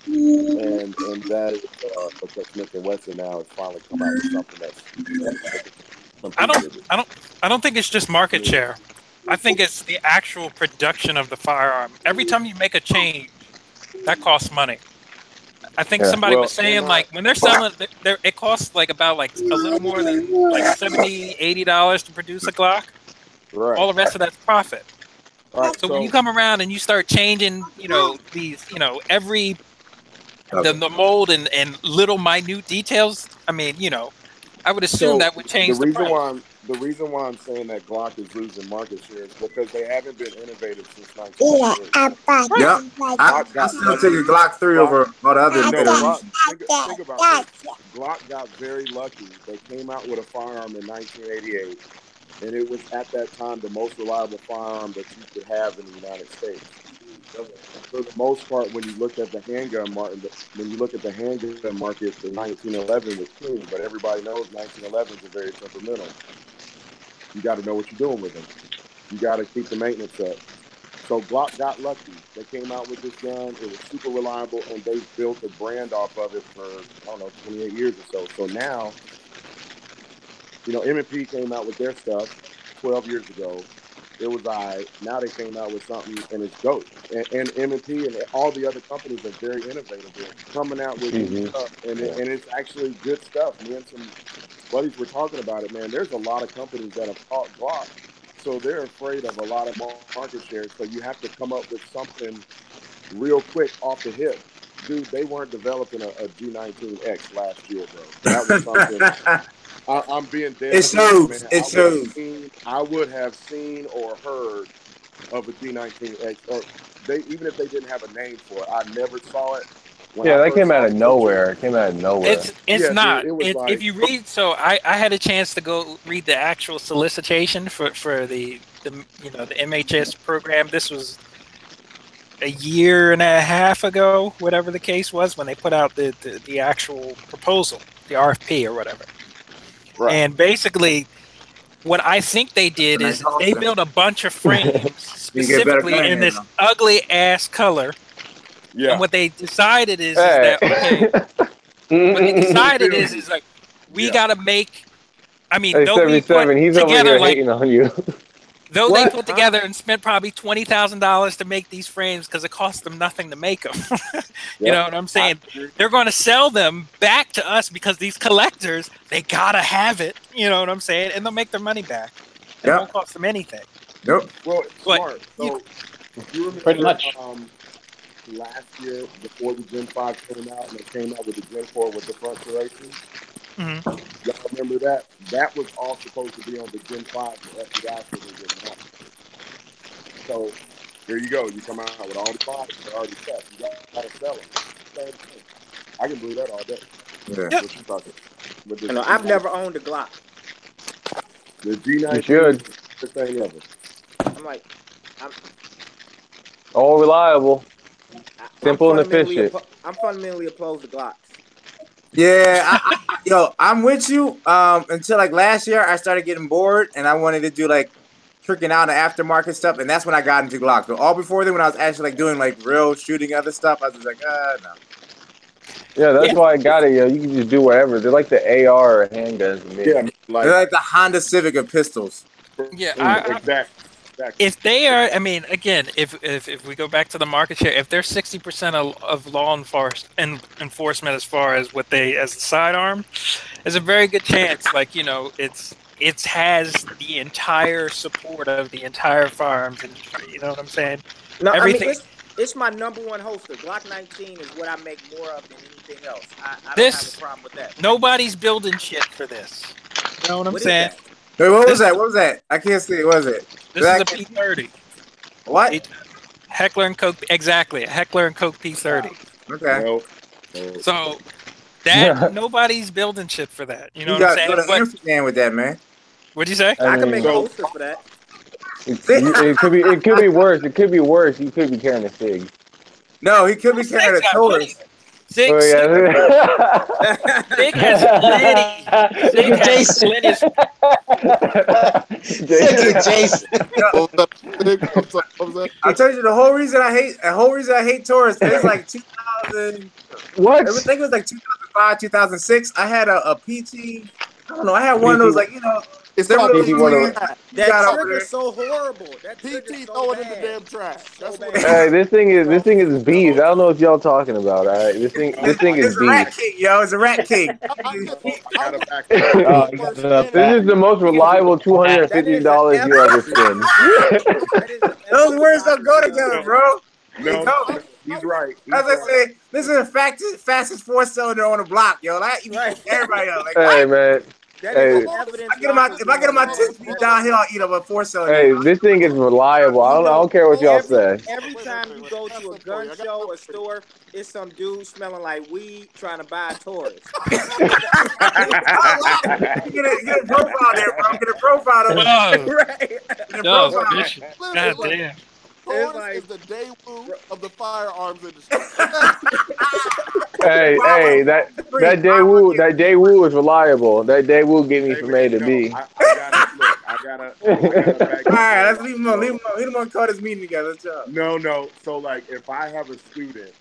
And that is because Smith and Wesson now has finally come out with something that's. I don't think it's just market share. I think it's the actual production of the firearm. Every time you make a change, that costs money. I think somebody was saying like when they're selling, it costs like about like a little more than like $70-$80 to produce a Glock. Right. All the rest of that's profit. Right. So when you come around and you start changing, these, every the mold and little minute details, I mean, I would assume that would change the price. The reason why I'm saying that Glock is losing market share is because they haven't been innovative since 1998. Yeah, I'm still taking Glock 3 over all the other. Think about this. Glock got very lucky. They came out with a firearm in 1988, and it was at that time the most reliable firearm that you could have in the United States. For the most part, when you look at the handgun market, the 1911 was king, but everybody knows 1911s are very temperamental. You got to know what you're doing with them. You got to keep the maintenance up. So Glock got lucky. They came out with this gun. It was super reliable, and they built a brand off of it for, 28 years or so. So now, M&P came out with their stuff 12 years ago. It was now they came out with something, and it's dope. And M&P and all the other companies are very innovative. They're coming out with new stuff, and it's actually good stuff. Me and some buddies were talking about it, man. There's a lot of companies that have caught Glock, so they're afraid of a lot of market share. So you have to come up with something real quick off the hip. Dude, they weren't developing a G19X last year, bro. That was something. I'm being dead. It shows. It shows. I would have seen or heard of a G19X, or even if they didn't have a name for it, I never saw it. That came out of nowhere. It's not. Dude, it was if you read, so I had a chance to go read the actual solicitation for the MHS program. This was a year and a half ago, whatever the case was, when they put out the actual proposal, the RFP or whatever. Right. And basically, what I think they did is they built a bunch of frames specifically in this ugly ass color. Yeah. And what they decided is that what they decided is like we gotta make. I mean, though we put he's together over here hating on you. Though they put together and spent probably $20,000 to make these frames because it cost them nothing to make them. You know what I'm saying? They're going to sell them back to us because these collectors, they got to have it. You know what I'm saying? And they'll make their money back. It won't cost them anything. Well, it's smart. So, you remember pretty much. Last year, before the Gen 5 came out, and they came out with the Gen 4 with the front serrations? Mm-hmm. Y'all remember that? That was all supposed to be on the Gen 5 for FBI so they didn't have it. So here you go. You come out with all the bodies that are already set. You got to sell them. Same thing. I can believe that all day. Yeah. What you talking? No, I've never owned a Glock. The G19 you should. is the thing ever. I'm all reliable, simple and efficient. I'm fundamentally opposed to Glocks. Yeah, I'm with you. Until like last year, I started getting bored, and I wanted to do like tricking out and aftermarket stuff, and that's when I got into Glocks. But all before then, when I was actually like doing like real shooting other stuff, I was just like, no. Yeah, that's why I got it. You can just do whatever. They're like the AR handguns. Yeah, they're like the Honda Civic of pistols. Yeah, exactly. If they are, I mean, again, if we go back to the market share, if they're 60% of law enforcement as far as what they as the sidearm, there's a very good chance, like it has the entire support of the entire firearms industry. You know what I'm saying? No, everything. I mean, it's my number one holster. Glock 19 is what I make more of than anything else. I don't have a problem with that. Nobody's building shit for this. You know what I'm saying? Wait, what was that? What was that? I can't see it. What was it? This is a P30. What? Heckler and Koch. Exactly. A Heckler and Koch P30. Okay. So that nobody's building shit for that. You know what I'm saying? You got to go to Amsterdam with that, man. What'd you say? I can make a holster for that. It could be worse. It could be worse. You could be carrying a SIG. No, he could be carrying a Taurus. SIG has plenty. Jason. I told you the whole reason I hate Taurus is like 2000. What? I think it was like 2005, 2006. I had a PT. I don't know. I had one of those It's That called PT one. That trigger's so horrible. That trigger's PT so throwing in the bad. damn trash. That's what Hey, this thing is beast. I don't know what y'all talking about. All right, this thing is It's a rat beast. king, yo. It's a rat king. This is the most reliable $250 you'll ever spend. Those words don't go together, bro. No, he's right. As I say, this is the fastest 4-cylinder on the block, yo. Like everybody else. Like, Hey, man. Hey, if I get him my 10-speed downhill, I'll eat up a 4-cylinder. hey, this thing is reliable. I don't care what y'all say. Every time you go to a gun show or store, it's some dude smelling like weed trying to buy a Taurus. Get a profile there, bro. Get a profile of Whoa. Right. Get a profile. God damn. Taurus is the Daewoo of the firearms industry. Hey, that Daewoo is reliable. That Daewoo get me from A to B. I gotta all right, let's leave him on. Leave him on. Call this meeting together. Let's go. No. So like, if I have a student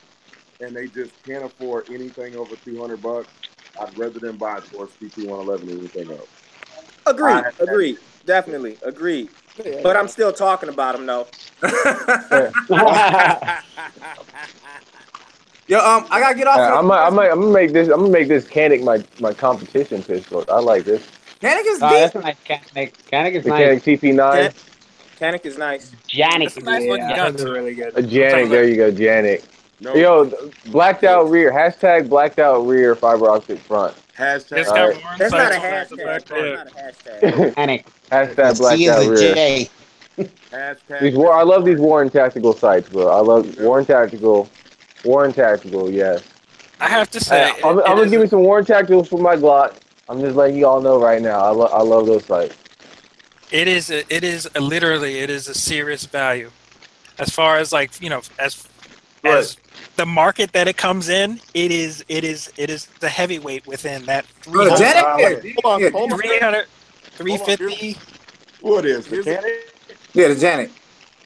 and they just can't afford anything over $200, I'd rather them buy a Taurus PT 111 than anything else. Agreed. Definitely agreed. But I'm still talking about him though. Yo, I gotta get off. I'm gonna make this Canic my competition pistol. I like this. Canic is that's a nice Canic. Canic is the nice. Canic TP9. Canic is nice. Janik. that's really good. A Janik. There you go, Janik. No. Yo, blacked out rear. Hashtag blacked out rear fiber optic front. Hashtag. That's not a hashtag. That's not a hashtag. Canic. Hashtag blacked out rear. J. Hashtag. I love these Warren Tactical sights, bro. I love Warren Tactical. Warren Tactical, yes. I have to say, I'm gonna give me some Warren Tacticals for my Glock. I'm just letting you all know right now. I love those sights. it is literally a serious value, as far as like as the market that it comes in. It is the heavyweight within that. 300, 350. What is the Canic? Yeah, the Janik.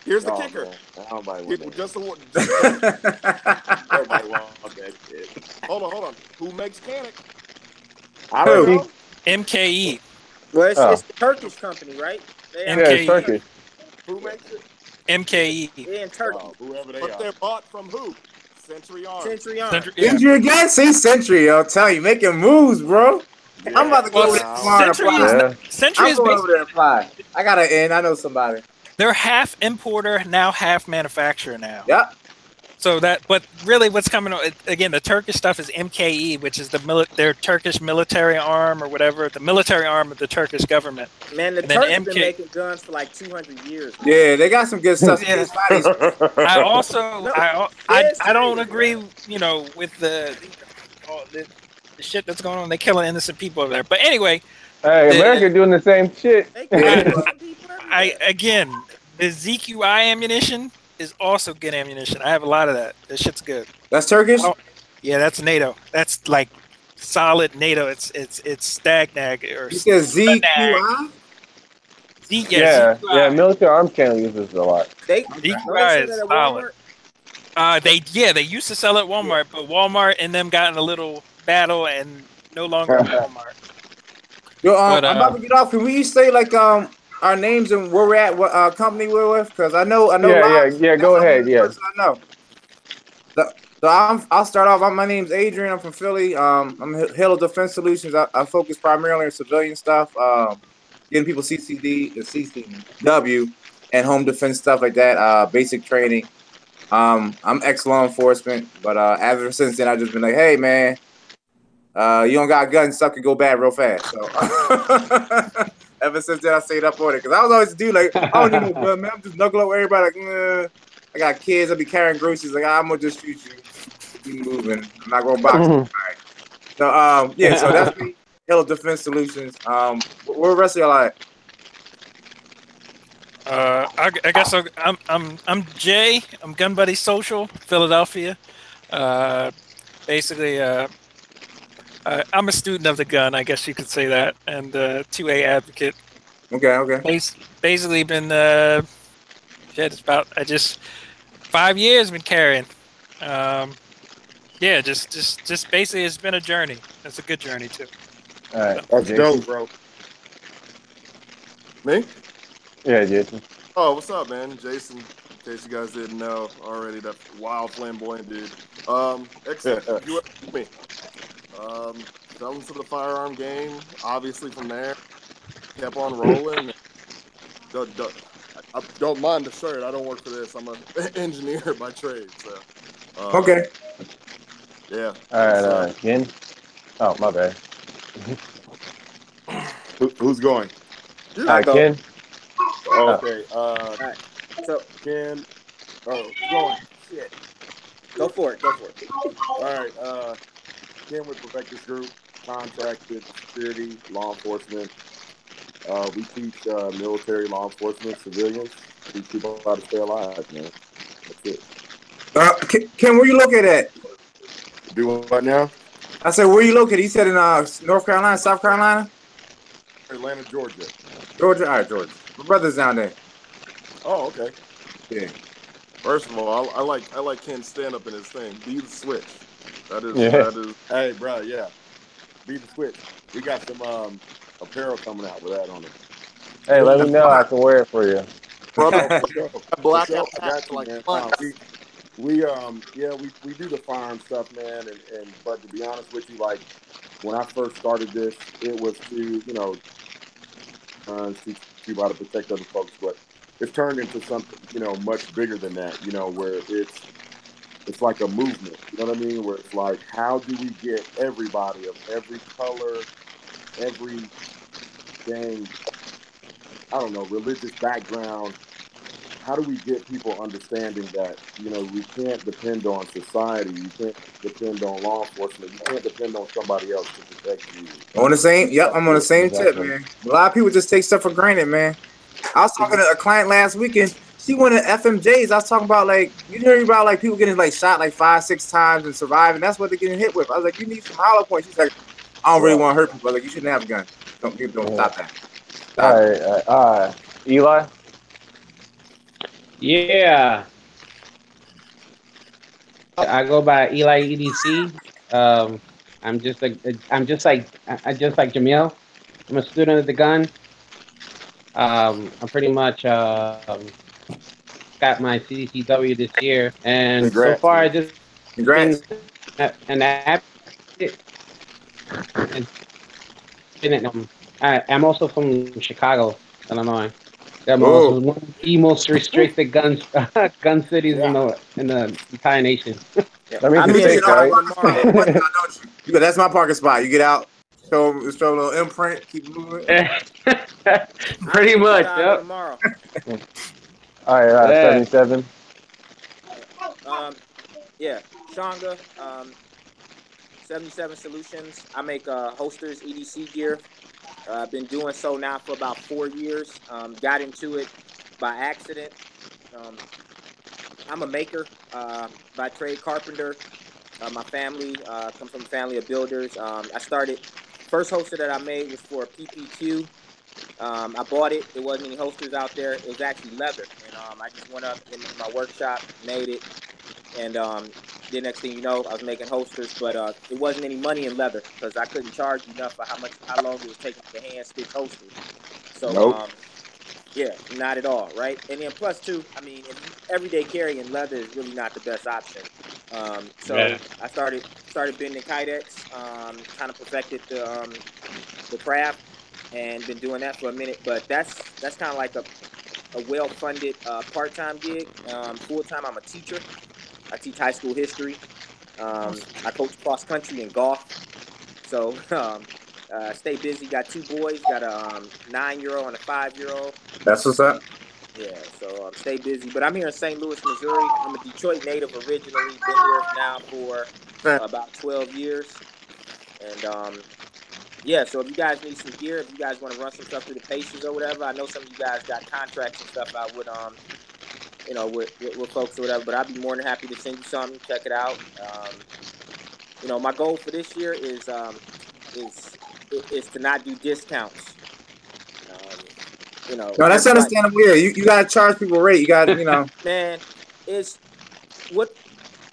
Here's the kicker. Everybody wants that shit. Hold on. Who makes Canic? I don't know. MKE. Well, it's a Turkish company, right? It's Turkish. Who makes it? MKE. They're in Turkey. Whoever they But are. they're bought from who? Century Arms. Century Arms. Century again? See Century, I'll tell you, making moves, bro. Yeah. I'm about to go over there tomorrow and apply. Century is I'm going over there and apply. I got an in. I know somebody. They're half importer now, half manufacturer now. Yep. So but really, what's coming again? The Turkish stuff is MKE, which is their Turkish military arm or whatever, the military arm of the Turkish government. Man, the Turks been making guns for like 200 years. Yeah, they got some good stuff. I also I don't agree, with the shit that's going on. They're killing innocent people over there. But anyway, hey, America doing the same shit. Again, the ZQI ammunition is also good ammunition. I have a lot of that. This shit's good. That's Turkish? Oh, yeah, that's NATO. That's like solid NATO. It's Stagnag or you said ZQI? ZQI. Yeah, military arms channel uses it a lot. ZQI is solid. They used to sell at Walmart, but Walmart and them got in a little battle and no longer at Walmart. Yo, I'm about to get off. Can we say like our names and where we're at, what company we're with? Because I know. Yeah. Go ahead. Yeah. I know. So I'll start off. My name's Adrian. I'm from Philly. I'm Halo Defense Solutions. I focus primarily on civilian stuff, getting people CCD, CCW, and home defense stuff like that. Basic training. I'm ex-law enforcement, but ever since then, I've just been like, hey man, you don't got guns, stuff can go bad real fast. So ever since then, I stayed up on it because I was always a dude like, I don't need no gun, man. I'm just knuckle up with everybody like, I got kids. I be carrying groceries. Like, I'm gonna just shoot you. Keep moving. I'm not gonna box you. All right. So so that's me. Halo Defense Solutions. Where the rest of y'all at? I guess I'm Jay. I'm GunBuddiesSocial, Philadelphia. Basically, I'm a student of the gun, I guess you could say that, and 2A advocate. Okay. Basically, been it's about 5 years been carrying. Just basically, it's been a journey. It's a good journey too. All right, that's dope, bro. Me? Yeah, Jason. Oh, what's up, man? Jason. In case you guys didn't know already, that wild flamboyant dude. Excellent. You me. Fell into the firearm game. Obviously, from there, kept on rolling. Don't mind the shirt. I don't work for this. I'm an engineer by trade. So. Okay. Yeah. All right, Ken. Oh, my bad. Who's going? All right, Ken. Okay. All right. So Ken. Oh, going. Shit. Go for it. All right. Ken with Perfectus Group, contracted security, law enforcement. We teach military, law enforcement, civilians. Teach people how to stay alive, man. That's it. Ken, where you located at? Do what now? I said, where you located? He said in North Carolina, South Carolina? Atlanta, Georgia. Georgia? All right, Georgia. My brother's down there. Oh, okay. Yeah. First of all, I like Ken's stand up in his thing. Be the switch. That is. Hey, bro, yeah. Be the switch. We got some apparel coming out with that on it. Hey, let me know. I can wear it for you. Brother, black I hat got for you, like man. months. We do the firearm stuff, man, and but to be honest with you, like when I first started this, it was to teach people how to protect other folks, but it's turned into something much bigger than that, where it's like a movement, you know what I mean? Where it's like, how do we get everybody of every color, every gang, I don't know, religious background, how do we get people understanding that, we can't depend on society, you can't depend on law enforcement, you can't depend on somebody else to protect you. On the same, yep, I'm on the same tip, man. A lot of people just take stuff for granted, man. I was talking to a client last weekend. She went to FMJs. I was talking about, like, you hear about, like, people getting, like, shot, like, 5-6 times and surviving. That's what they're getting hit with. I was like, you need some hollow points. She's like, I don't really want to hurt people. I was like, you shouldn't have a gun. Don't stop that. All right. Eli? Yeah. I go by Eli EDC. I'm just like Jamil. I'm a student of the gun. I'm pretty much got my CCW this year, and Congrats, so far man. I just Congrats. and I'm also from Chicago, Illinois. I'm also one of the most restricted gun cities in the entire nation. That means it's safe, right? That's my parking spot. You get out, show a little imprint, keep moving. Pretty much. Yep. Tomorrow. All right, 77. Yeah, Shanga, 77 Solutions. I make holsters, EDC gear. I've been doing so now for about 4 years. Got into it by accident. I'm a maker by trade, carpenter. My family comes from a family of builders. First holster that I made was for a PPQ. I bought it. It wasn't any holsters out there. It was actually leather. And I just went up in my workshop, made it. And the next thing you know, I was making holsters, but it wasn't any money in leather because I couldn't charge enough for how long it was taking to hand stitch holsters. So, yeah, not at all, right? And then plus two, I mean, everyday carrying leather is really not the best option. I started bending kydex, kind of perfected the craft, and been doing that for a minute. But that's kind of like a well-funded part-time gig. Full-time, I'm a teacher. I teach high school history. I coach cross country and golf. So stay busy. Got 2 boys. Got a 9-year-old and a 5-year-old. That's what's up. Yeah, so stay busy. But I'm here in St. Louis, Missouri. I'm a Detroit native originally. Been here now for about 12 years. And yeah, so if you guys need some gear, if you guys want to run some stuff through the paces or whatever, I know some of you guys got contracts and stuff out with with folks or whatever, but I'd be more than happy to send you something, check it out. My goal for this year is to not do discounts. No, that's understandable. Yeah, you gotta charge people rate. You got Man, it's what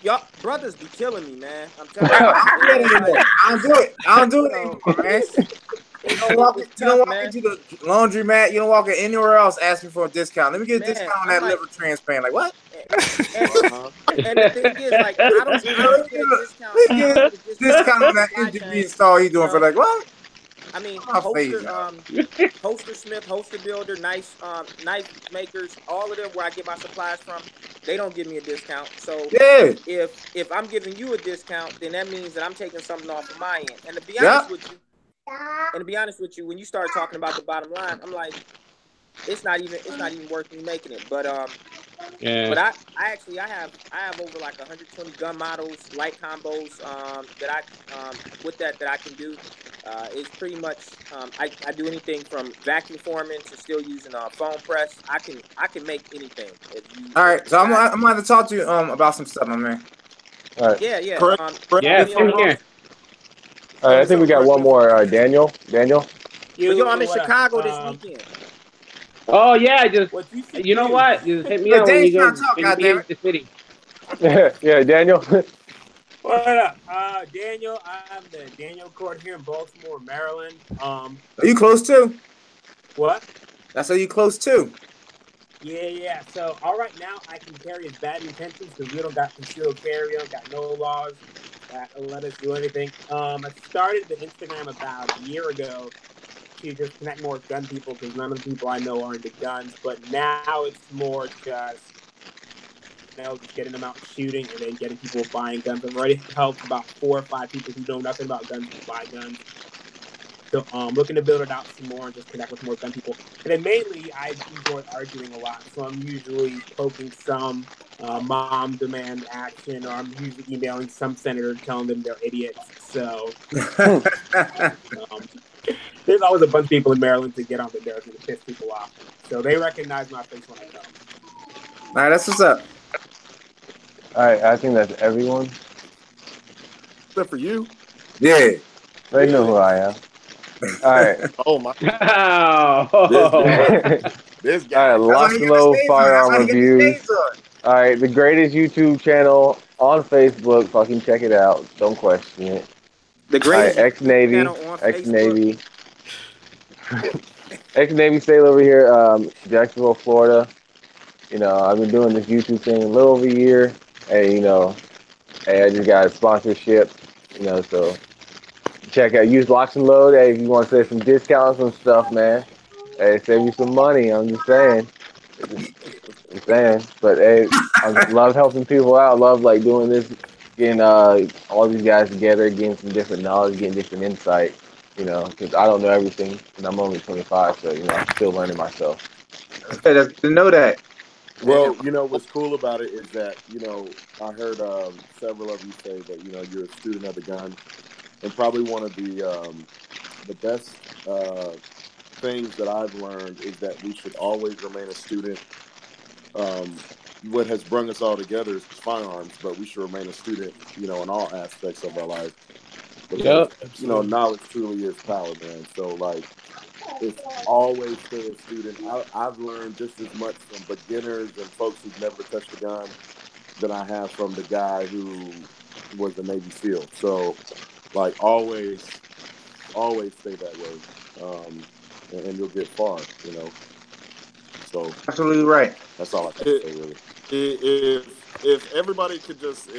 y'all brothers be killing me, man. I'm telling you. I don't do it anymore, man. You don't walk into the laundromat. You don't walk in anywhere else asking for a discount. Let me get a discount on that liver transplant. Like what? And the thing is, like, I don't get a discount. Discount on that MGB install you doing for like what? I mean, Holster Smith, Holster Builder, knife makers, all of them where I get my supplies from, they don't give me a discount. So if I'm giving you a discount, then that means that I'm taking something off of my end. And to be honest with you, when you start talking about the bottom line, I'm like, it's not even worth me making it. But but I have over like 120 gun models, light combos that I can do. It's pretty much I do anything from vacuum forming to still using a foam press. I can make anything. All right, so I'm gonna have to talk to you about some stuff, my man. All right. Yeah. Same here. All right, I think we got one more. Daniel. Yo, I'm in Chicago this weekend. Oh yeah, you know what? Just hit me up when you go to the city. Yeah, Daniel. What up? Daniel, I'm the Daniel Court here in Baltimore, Maryland. Are you close too? What? That's how you close too. Yeah. So, all right now, I can carry as bad intentions because we don't got concealed carry, got no laws that let us do anything. I started the Instagram about a year ago to just connect more with gun people because none of the people I know are into guns. But now it's more just getting them out shooting and then getting people buying guns. I've already helped about 4 or 5 people who know nothing about guns to buy guns. So looking to build it out some more and just connect with more gun people. And then mainly I enjoy arguing a lot. So I'm usually poking some mom demand action, or I'm usually emailing some senator telling them they're idiots. So there's always a bunch of people in Maryland to get on the nerves and piss people off. So they recognize my face when I come. All right, that's what's up. All right, I think that's everyone. Except for you. Yeah. They know who I am. All right. Oh my. This guy. All right, Locs and Loads Firearm Reviews. All right, the greatest YouTube channel on Facebook. Fucking check it out. Don't question it. The greatest ex-Navy sailor over here, Jacksonville, Florida. You know, I've been doing this YouTube thing a little over a year. Hey, I just got a sponsorship. So check out, use Locs and Load. Hey, if you want to save some discounts and stuff, man. Hey, save you some money. I'm just saying. But hey, I love helping people out. Love doing this, getting all these guys together, getting some different knowledge, getting different insight. Because I don't know everything, and I'm only 25, so I'm still learning myself. To know that. Well, what's cool about it is that I heard several of you say that you're a student of the gun, and probably one of the best things that I've learned is that we should always remain a student. What has brought us all together is firearms, but we should remain a student, in all aspects of our life. Because, knowledge truly is power, man. So, it's always stay a student. I've learned just as much from beginners and folks who've never touched a gun than I have from the guy who was a Navy SEAL. So, always stay that way, and you'll get far, So absolutely right. That's all I can say, really. If everybody could just,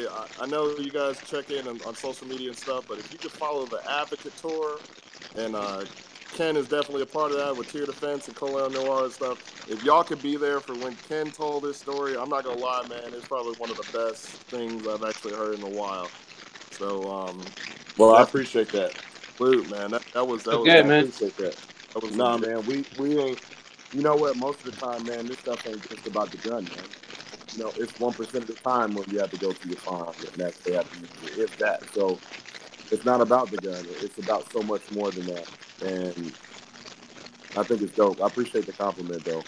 I know you guys check in on social media and stuff, but if you could follow the Advocate Tour, and Ken is definitely a part of that with Tier Defense and Colonel Noir and stuff. If y'all could be there for when Ken told this story, I'm not gonna lie, man, it's probably one of the best things I've actually heard in a while. So, well, I appreciate that. Dude, man, that was good, I man. appreciate that. Nah, man, we ain't. You know what? Most of the time, man, this stuff ain't just about the gun, man. It's 1% of the time when you have to go to your farm and actually have to use it, if that. So it's not about the gun. It's about so much more than that. And I think it's dope. I appreciate the compliment, though.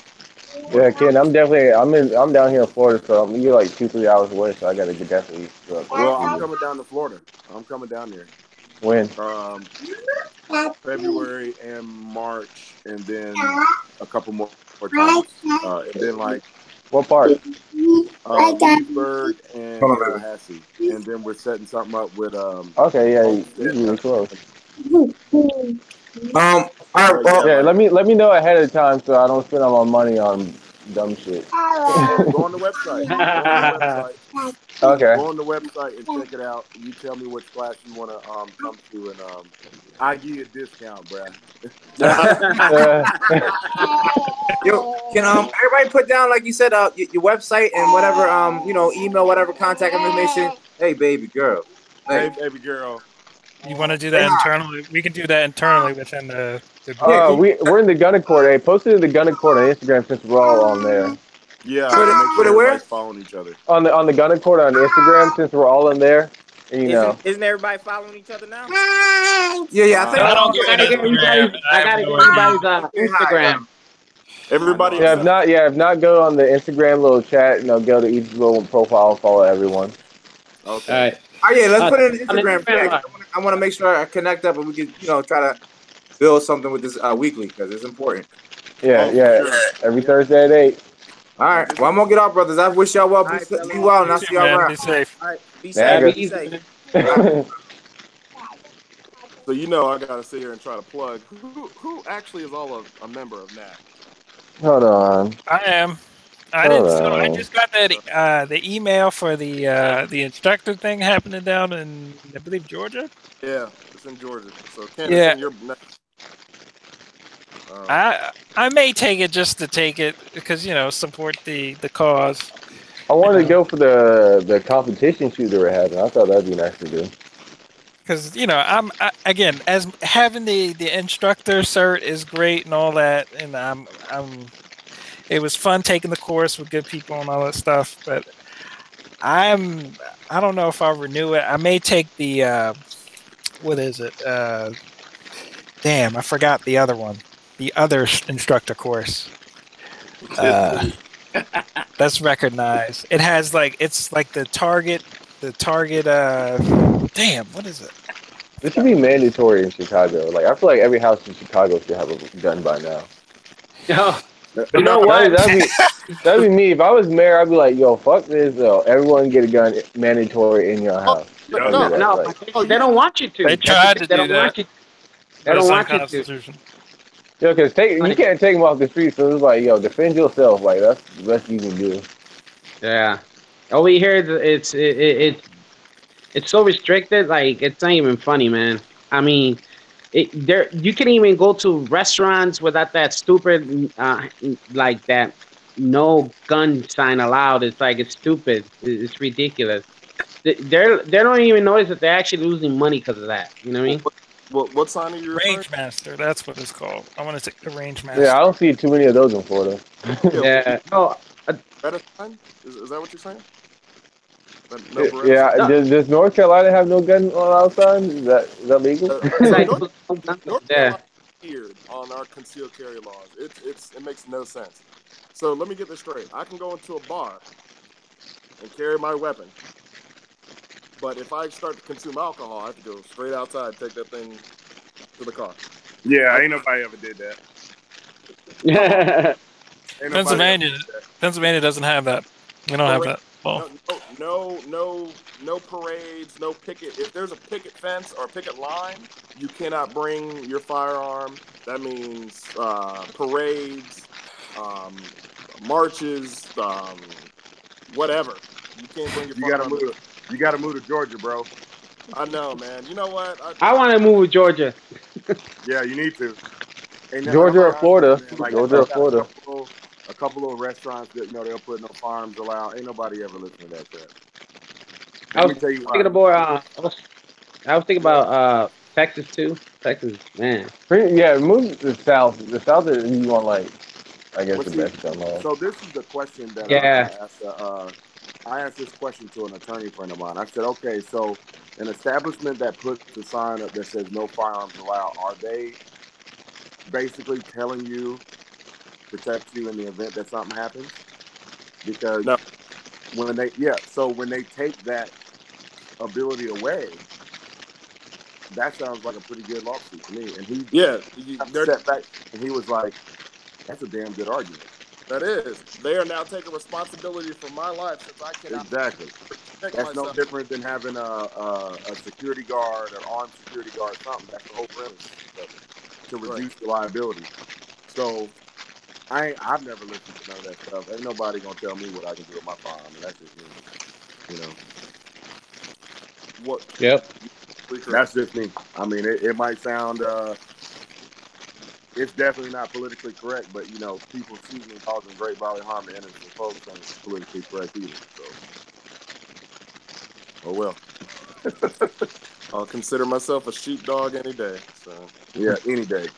Yeah, Ken, I'm down here in Florida, so you're 2-3 hours away, so I gotta definitely. Well, I'm coming down to Florida. I'm coming down here. When? February and March, and then a couple more times, and then what part? Leesburg and Tallahassee, and then we're setting something up with Okay, yeah, you're really close. All right, well, yeah, let me know ahead of time so I don't spend all my money on dumb shit. Go on the website. Okay. Go on the website and check it out. You tell me which class you want to come to, and I give you a discount, bruh. Yo, can everybody put down, like you said, your website and whatever, email, whatever contact information. Hey, baby girl. Hey, baby girl. You want to do that internally? We can do that internally within the group. We're in the Gunner Court. Hey, post it in the Gunner Court on Instagram since we're all on there. Yeah, make sure everybody's following each other. On the Gunner Court on Instagram since we're all in there. And, Isn't everybody following each other now? Yeah. I think I don't get Instagram. I gotta get everybody's Instagram. Everybody. If not, go on the Instagram little chat. Go to each little profile and follow everyone. Okay. All right. Oh yeah, let's put it in Instagram. I want to make sure I connect up and we can, try to build something with this weekly because it's important. Yeah. Every Thursday at 8. All right. Well, I'm gonna get off, brothers. I wish y'all well. Be well, and I'll see y'all around. Be safe. All right. Be safe. Be safe. So I gotta sit here and try to plug. Who actually is all a member of NAC? Hold on. I am. I just got that the email for the instructor thing happening down in, I believe, Georgia. Yeah, it's in Georgia. So Candace, you're next. I may take it just to take it because support the cause. I wanted to go for the competition shoot they were having. I thought that'd be nice to do. Because again, as having the instructor cert is great and all that, and it was fun taking the course with good people and all that stuff. But I don't know if I'll renew it. I may take the what is it? Damn, I forgot the other one. The other instructor course. That's recognized. It has it's like the target. Damn, what is it? This should be mandatory in Chicago. I feel like every house in Chicago should have a gun by now. No. You know what? That'd be me. If I was mayor, I'd be like, yo, fuck this. Everyone get a gun mandatory in your house. No, they don't want you to. They tried to do that. They don't want you to. Yo, because you can't take them off the street, so it's like, yo, defend yourself. That's the best you can do. Yeah. Over here, it's so restricted. It's not even funny, man. I mean, you can even go to restaurants without that stupid, that no gun sign allowed. It's stupid. It's ridiculous. They don't even notice that they're actually losing money because of that. You know what I mean? What sign are you referring? Range Master, that's what it's called. I want to take the Range Master. Yeah, I don't see too many of those in Florida. Yeah. No. Better sign? Is that what you're saying? Does North Carolina have no gun on outside? Is that legal? North Carolina weird on our concealed carry laws. It makes no sense. So let me get this straight. I can go into a bar and carry my weapon, but if I start to consume alcohol, I have to go straight outside and take that thing to the car. Yeah, ain't nobody ever did that. Pennsylvania doesn't have that. We don't have that. Well. No parades, no picket. If there's a picket fence or a picket line, you cannot bring your firearm. That means parades, marches, whatever. You can't bring your firearm. You gotta move to Georgia, bro. I know, man. You know what? I want to move to Georgia. Yeah, you need to. Georgia or Florida. Georgia or Florida. A couple of restaurants that they'll put no firearms allowed. Ain't nobody ever listening to that crap. I was thinking about Texas too. Texas, man. Yeah, move to the South. The South is you want I guess the best gun law. So this is the question that I asked this question to an attorney friend of mine. I said, okay, so an establishment that puts a sign up that says no firearms allowed, are they basically telling you protect you in the event that something happens? Because when they take that ability away, that sounds like a pretty good lawsuit to me. And he was like, that's a damn good argument. That is. They are now taking responsibility for my life since I cannot protect myself. No different than having a security guard or armed security guard or something. That's the whole premise. to reduce the liability. So I've never listened to none of that stuff. Ain't nobody gonna tell me what I can do with my firearm, and that's just me. You know. What? Yep. That's just me. I mean, it might sound. It's definitely not politically correct, but you know, people shooting and causing great bodily harm to innocent folks ain't politically correct either. So, oh well. I'll consider myself a sheepdog any day. So yeah, any day.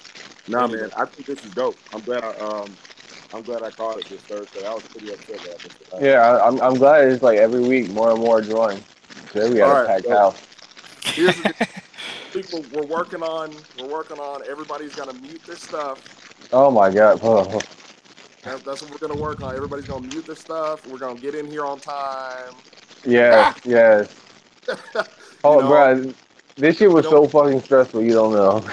Nah, any man, day. I think this is dope. I'm glad I caught it this Thursday. I was pretty upset that I missed it. Yeah, I'm glad it's like every week more and more join. Today we had a packed house. Here's the people we're working on. Everybody's gonna mute their stuff. Oh my God. Oh. That's what we're gonna work on. Everybody's gonna mute their stuff. We're gonna get in here on time. Yes. Oh, bro, this shit was so fucking stressful. You don't know.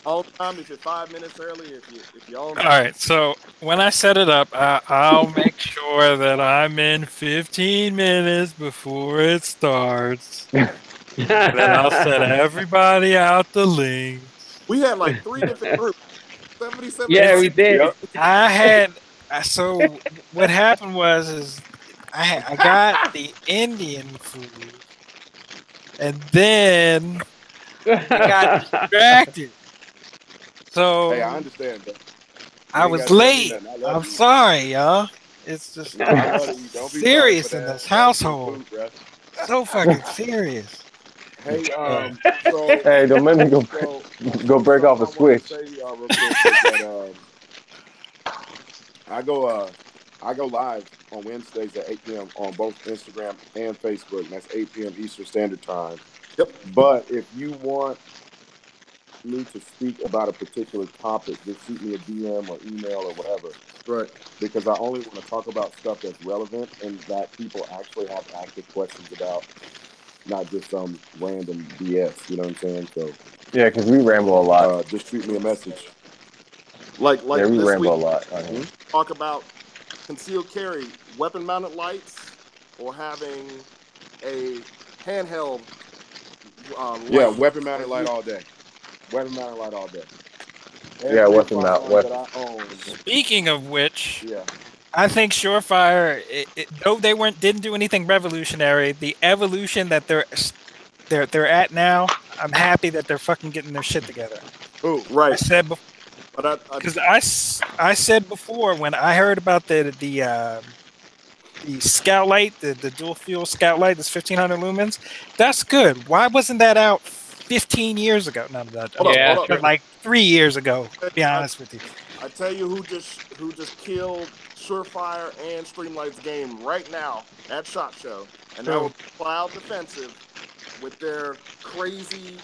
On time if you're 5 minutes early. If you own. All right. So when I set it up, I'll make sure that I'm in 15 minutes before it starts. Then I'll send everybody out the link. We had like 3 different groups. 77. Yeah, we did. I had. So what happened was I got the Indian food, and then I got distracted. So hey, I understand that. I was late. I'm sorry, y'all. It's just serious in this household. So fucking serious. Hey, hey, don't make me go break off a switch. I go live on Wednesdays at 8 p.m. on both Instagram and Facebook. And that's 8 p.m. Eastern Standard Time. Yep. But if you want me to speak about a particular topic, just shoot me a DM or email or whatever. Right. Because I only want to talk about stuff that's relevant and that people actually have active questions about, not just some random BS. You know what I'm saying? So yeah, because we ramble a lot. Just shoot me a message. Like we this ramble week, a lot. Talk about concealed carry, weapon-mounted lights, or having a handheld. Yeah, weapon-mounted light all day. Weapon-mounted light all day. Yeah, weapon. Speaking of which, yeah. I think Surefire, though they didn't do anything revolutionary, the evolution that they're at now, I'm happy that they're fucking getting their shit together. Oh, right. I said before, because I said before when I heard about the scout light, the dual fuel scout light, this 1500 lumens, that's good. Why wasn't that out 15 years ago? No, hold up. like 3 years ago. To be honest with you, I tell you who just killed Surefire and Streamlight's game right now at SHOT Show, and that was Cloud Defensive with their crazy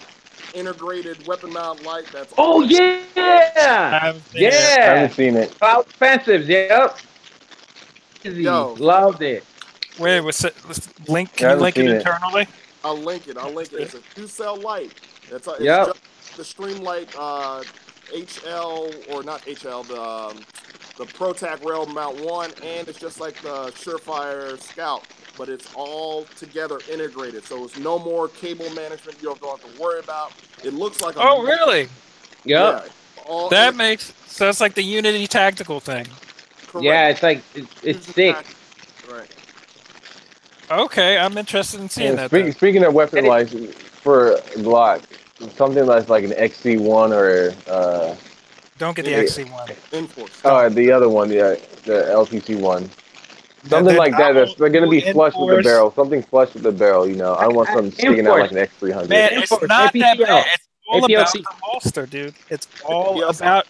integrated weapon mount light. That's I haven't seen it. Cloud Defensive, yep. Yo, loved it. Wait, link? Can you link it internally? I'll link it. It's a 2-cell light. It's just the Streamlight HL, or not HL, the ProTac Rail Mount 1, and it's just like the Surefire Scout, but it's all together integrated. So it's no more cable management you don't have to worry about. It looks like Oh, really? Yep. Yeah. That makes so it's like the Unity tactical thing. Correct. Yeah, it's like it's thick. Right. Okay, I'm interested in seeing that. Speaking of weapon lights for Glock, something that's like an XC1 or don't get the XC1. Enforce. Oh, the other one, the LTC one. Something like that. They're going to be flush with the barrel. Something flush with the barrel. You know, I don't want something sticking out like an X300. Man, it's not that bad. It's all about the holster, dude. It's all about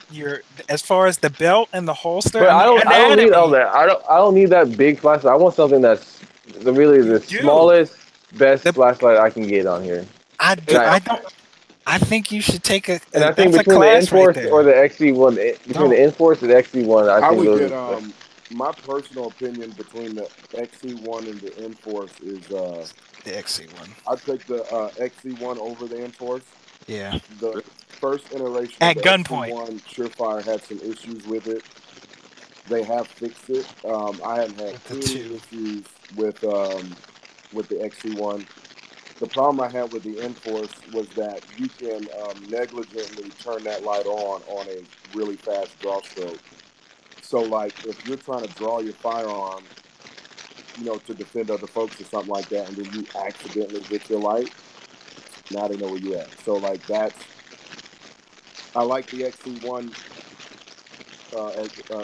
as far as the belt and the holster. But I don't need all that. I don't need that big flashlight. I want something that's really the smallest, best flashlight I can get on here. I don't. I think you should take a. And I think between the Enforce or the XC1, between the Enforce and the XC1, I think would get. My personal opinion between the XC1 and the Enforce is the XC1. I'd take the XC1 over the Enforce. Yeah. The first iteration at of gunpoint, XC1, Surefire had some issues with it. They have fixed it. I haven't had any issues with the XC1. The problem I had with the Enforce was that you can negligently turn that light on a really fast draw stroke. So, like, if you're trying to draw your firearm, you know, to defend other folks or something like that, and then you accidentally hit your light, now they know where you at. So, like, I like the XC1.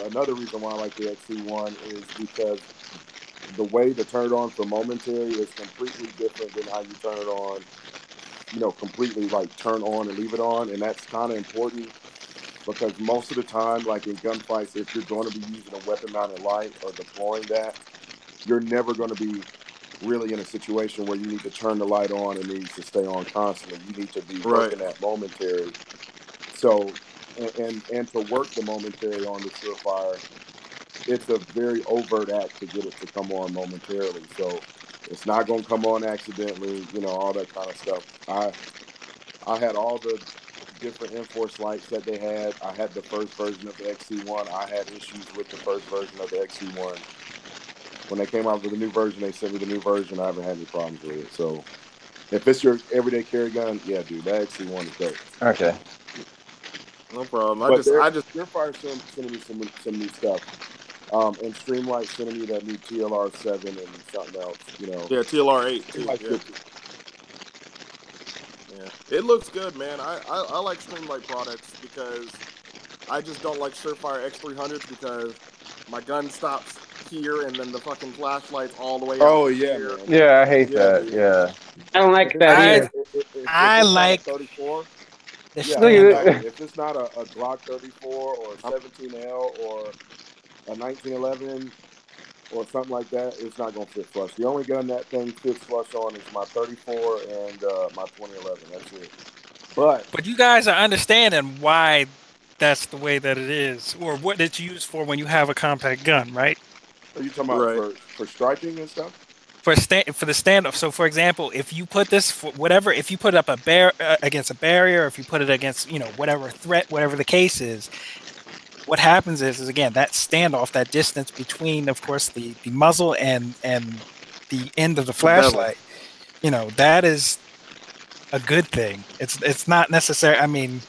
Another reason why I like the XC1 is because the way to turn it on for momentary is completely different than how you turn it on, you know, completely like turn on and leave it on. And that's kind of important because most of the time, like in gunfights, if you're going to be using a weapon mounted light or deploying that, you're never going to be really in a situation where you need to turn the light on and needs to stay on constantly. You need to be working that momentary. So, and to work the momentary on the Surefire, it's a very overt act to get it to come on momentarily. So it's not going to come on accidentally, you know, all that kind of stuff. I had all the different Enforce lights that they had. I had the first version of the XC1. I had issues with the first version of the XC1. When they came out with the new version, they sent me the new version. I haven't had any problems with it. So if it's your everyday carry gun, yeah, dude, that XC1 is dope. Okay. No problem. But Surefire sending me some new stuff. And Streamlight sending me that new TLR7 and something else, you know. Yeah, TLR8 too. Yeah. It looks good, man. I like Streamlight products because I just don't like Surefire X300s because my gun stops here and then the fucking flashlight's all the way out. Oh yeah, man. Yeah, I hate that. Dude. Yeah. I don't like that either. I like 34. Yeah, if it's not a Glock 34 or a 17L or a 1911 or something like that, it's not going to fit flush. The only gun that thing fits flush on is my 34 and my 2011. That's it. But you guys are understanding why that's the way that it is, or what it's used for when you have a compact gun, right? Are you talking about for striking and stuff? For the standoff. So, for example, if you put this for whatever, if you put it up against a barrier, or if you put it against, you know, whatever threat, whatever the case is, what happens is again that standoff, that distance between, of course, the muzzle and the end of the flashlight. You know, that is a good thing. It's not necessary. I mean,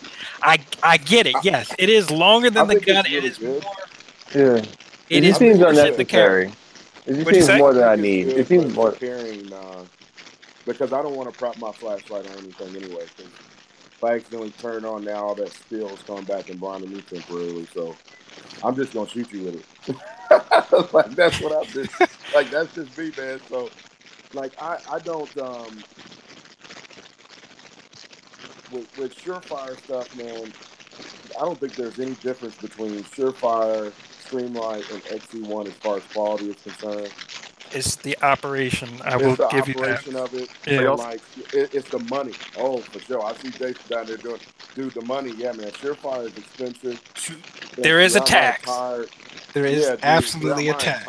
I get it. Yes, it is longer than the gun. It is more. Yeah. It just seems unnecessary. It just seems more than I need. It seems more carrying because I don't want to prop my flashlight or anything anyway. If I accidentally turn it on now, all that spill is coming back and blinding me temporarily. So I'm just gonna shoot you with it. Like that's what I'm just like. That's just me, man. So like I don't with Surefire stuff, man. I don't think there's any difference between Surefire, Streamlight, and XC1 as far as quality is concerned. It's the operation. I will give you that. It's the operation of it. Yeah. Like, it's the money. Oh, for sure. I see Jason down there doing, dude, the money. Yeah, man. Surefire is expensive. There is a tax. There is absolutely a tax.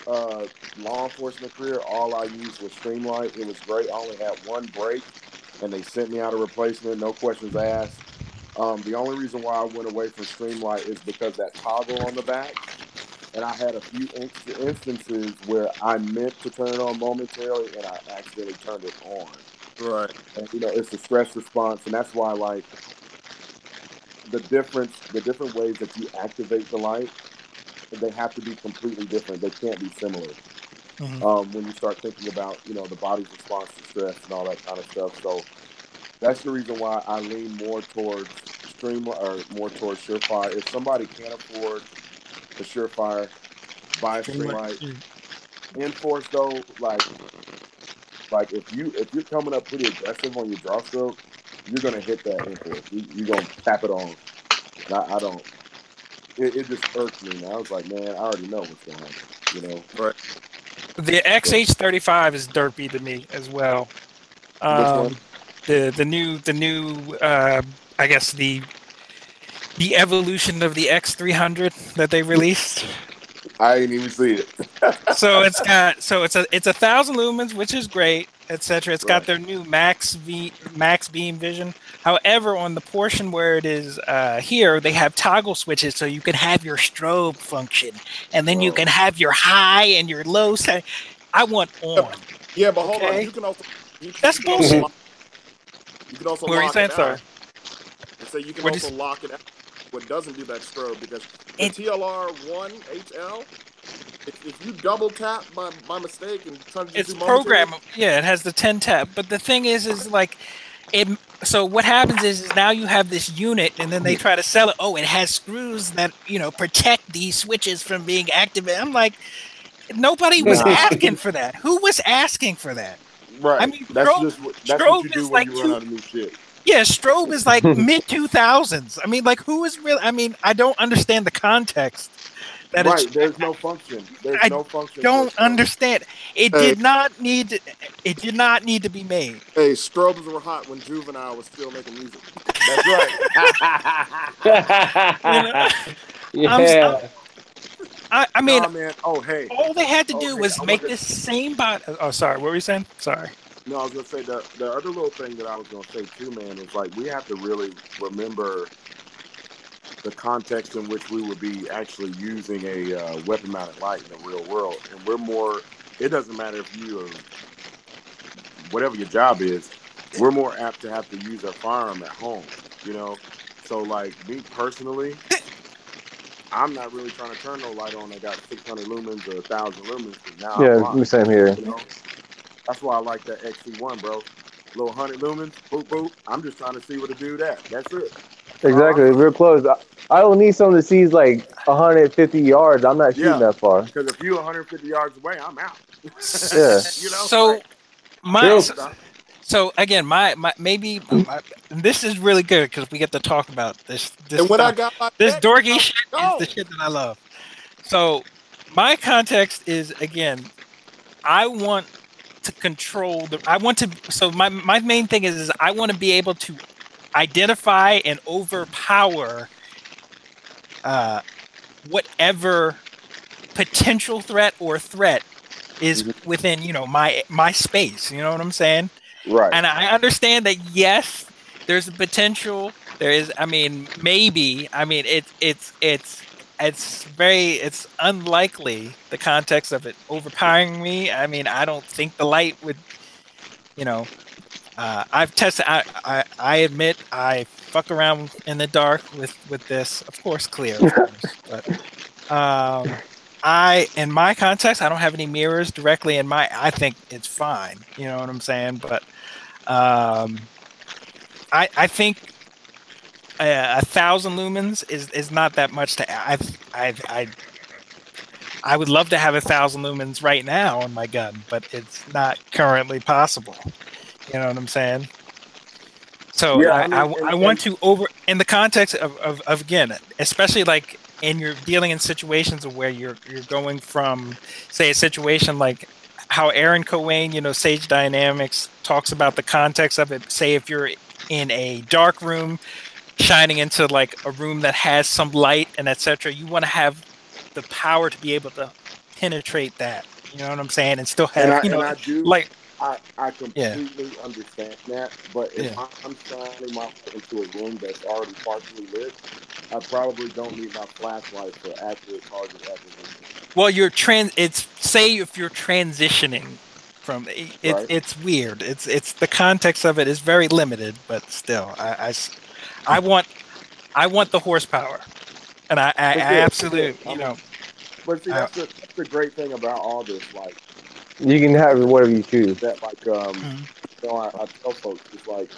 Law enforcement career, all I used was Streamlight. It was great. I only had one break, and they sent me out a replacement. No questions asked. The only reason why I went away from Streamlight is because that toggle on the back. And I had a few instances where I meant to turn it on momentarily and I accidentally turned it on. Right. And, you know, it's a stress response. And that's why, like, the different ways that you activate the light, they have to be completely different. They can't be similar. Mm-hmm. When you start thinking about, you know, the body's response to stress and all that kind of stuff. So that's the reason why I lean more towards more towards Surefire. If somebody can't afford the Surefire, buy a Streamlight. Enforce though, like if you're coming up pretty aggressive on your draw stroke, you're gonna hit that Enforce. You're gonna tap it on. And I don't. It just irks me. Man. I was like, man, I already know what's going on. You know, right? The XH35 is derpy to me as well. Which one? The new I guess the evolution of the X300 that they released. I didn't even see it. So it's 1,000 lumens, which is great, etc. It's got their new max beam vision. However, on the portion where it is here, they have toggle switches, so you can have your strobe function, and then you can have your high and your low. I want on. Yeah, but hold on. You can also That's bullshit. You can also What were you lock saying? it Sorry. out. And so you can What'd you also lock it out. What doesn't do that strobe, because the TLR1 HL, if you double tap by mistake and try to just It's do momentary, programmable. Yeah, it has the 10 tap. But the thing is like, it. So what happens is now you have this unit, and then they try to sell it. Oh, it has screws that protect these switches from being activated. I'm like, nobody was asking for that. Who was asking for that? Right. I mean, That's what you do is when like you run out of new shit. Yeah, strobe is like mid 2000s. I mean, like, who is really? I mean, I don't understand the context. That Right. There's no function. There's no function. Don't understand. It did not need to. It did not need to be made. Hey, strobes were hot when Juvenile was still making music. That's right. Yeah. I mean, nah, man. Oh, hey. All they had to do was make this same bot. Oh, sorry. What were you saying? Sorry. No, I was gonna say the other little thing that I was gonna say too, man, is like we have to really remember the context in which we would be actually using a weapon-mounted light in the real world, and we're more. It doesn't matter if you are whatever your job is. We're more apt to have to use a firearm at home, So, like me personally, I'm not really trying to turn no light on that got 600 lumens or 1,000 lumens. Now yeah, same here. That's why I like that XC1, bro. Little 100 lumens, boop, boop. I'm just trying to see what to do that. That's it. Exactly. Real close. I don't need someone that sees like 150 yards. I'm not shooting that far. Because if you're 150 yards away, I'm out. Yeah. So, So again, maybe this is really good because we get to talk about this. And when I got this dorky shit is the shit that I love. So my context is, again, I want to control so my main thing is I want to be able to identify and overpower whatever potential threat or threat is within my space. You know what I'm saying? Right. And I understand that, yes, there's a potential. There is. I mean, maybe. I mean, it's unlikely, the context of it overpowering me. I mean, I don't think the light would. I've tested. I admit I fuck around in the dark with this. Of course, clear. Of course, but in my context, I don't have any mirrors directly in my. I think it's fine. You know what I'm saying? But I think 1,000 lumens is not that much to. I would love to have 1,000 lumens right now on my gun, but it's not currently possible. You know what I'm saying? So yeah, I want to in the context of again, especially like. And you're dealing in situations where you're going from, say, a situation like how Aaron Cowain, Sage Dynamics talks about the context of it. Say if you're in a dark room, shining into like a room that has some light and etc. You want to have the power to be able to penetrate that. You know what I'm saying? And still have, I do, like. I completely understand that, but if I'm shining my light into a room that's already partially lit, I probably don't need my flashlight for accurate target acquisition. Well, say if you're transitioning from it's weird. It's the context of it is very limited, but still, I want the horsepower, and I absolutely But see, that's the great thing about all this, like. You can have whatever you choose. That I tell folks, it's like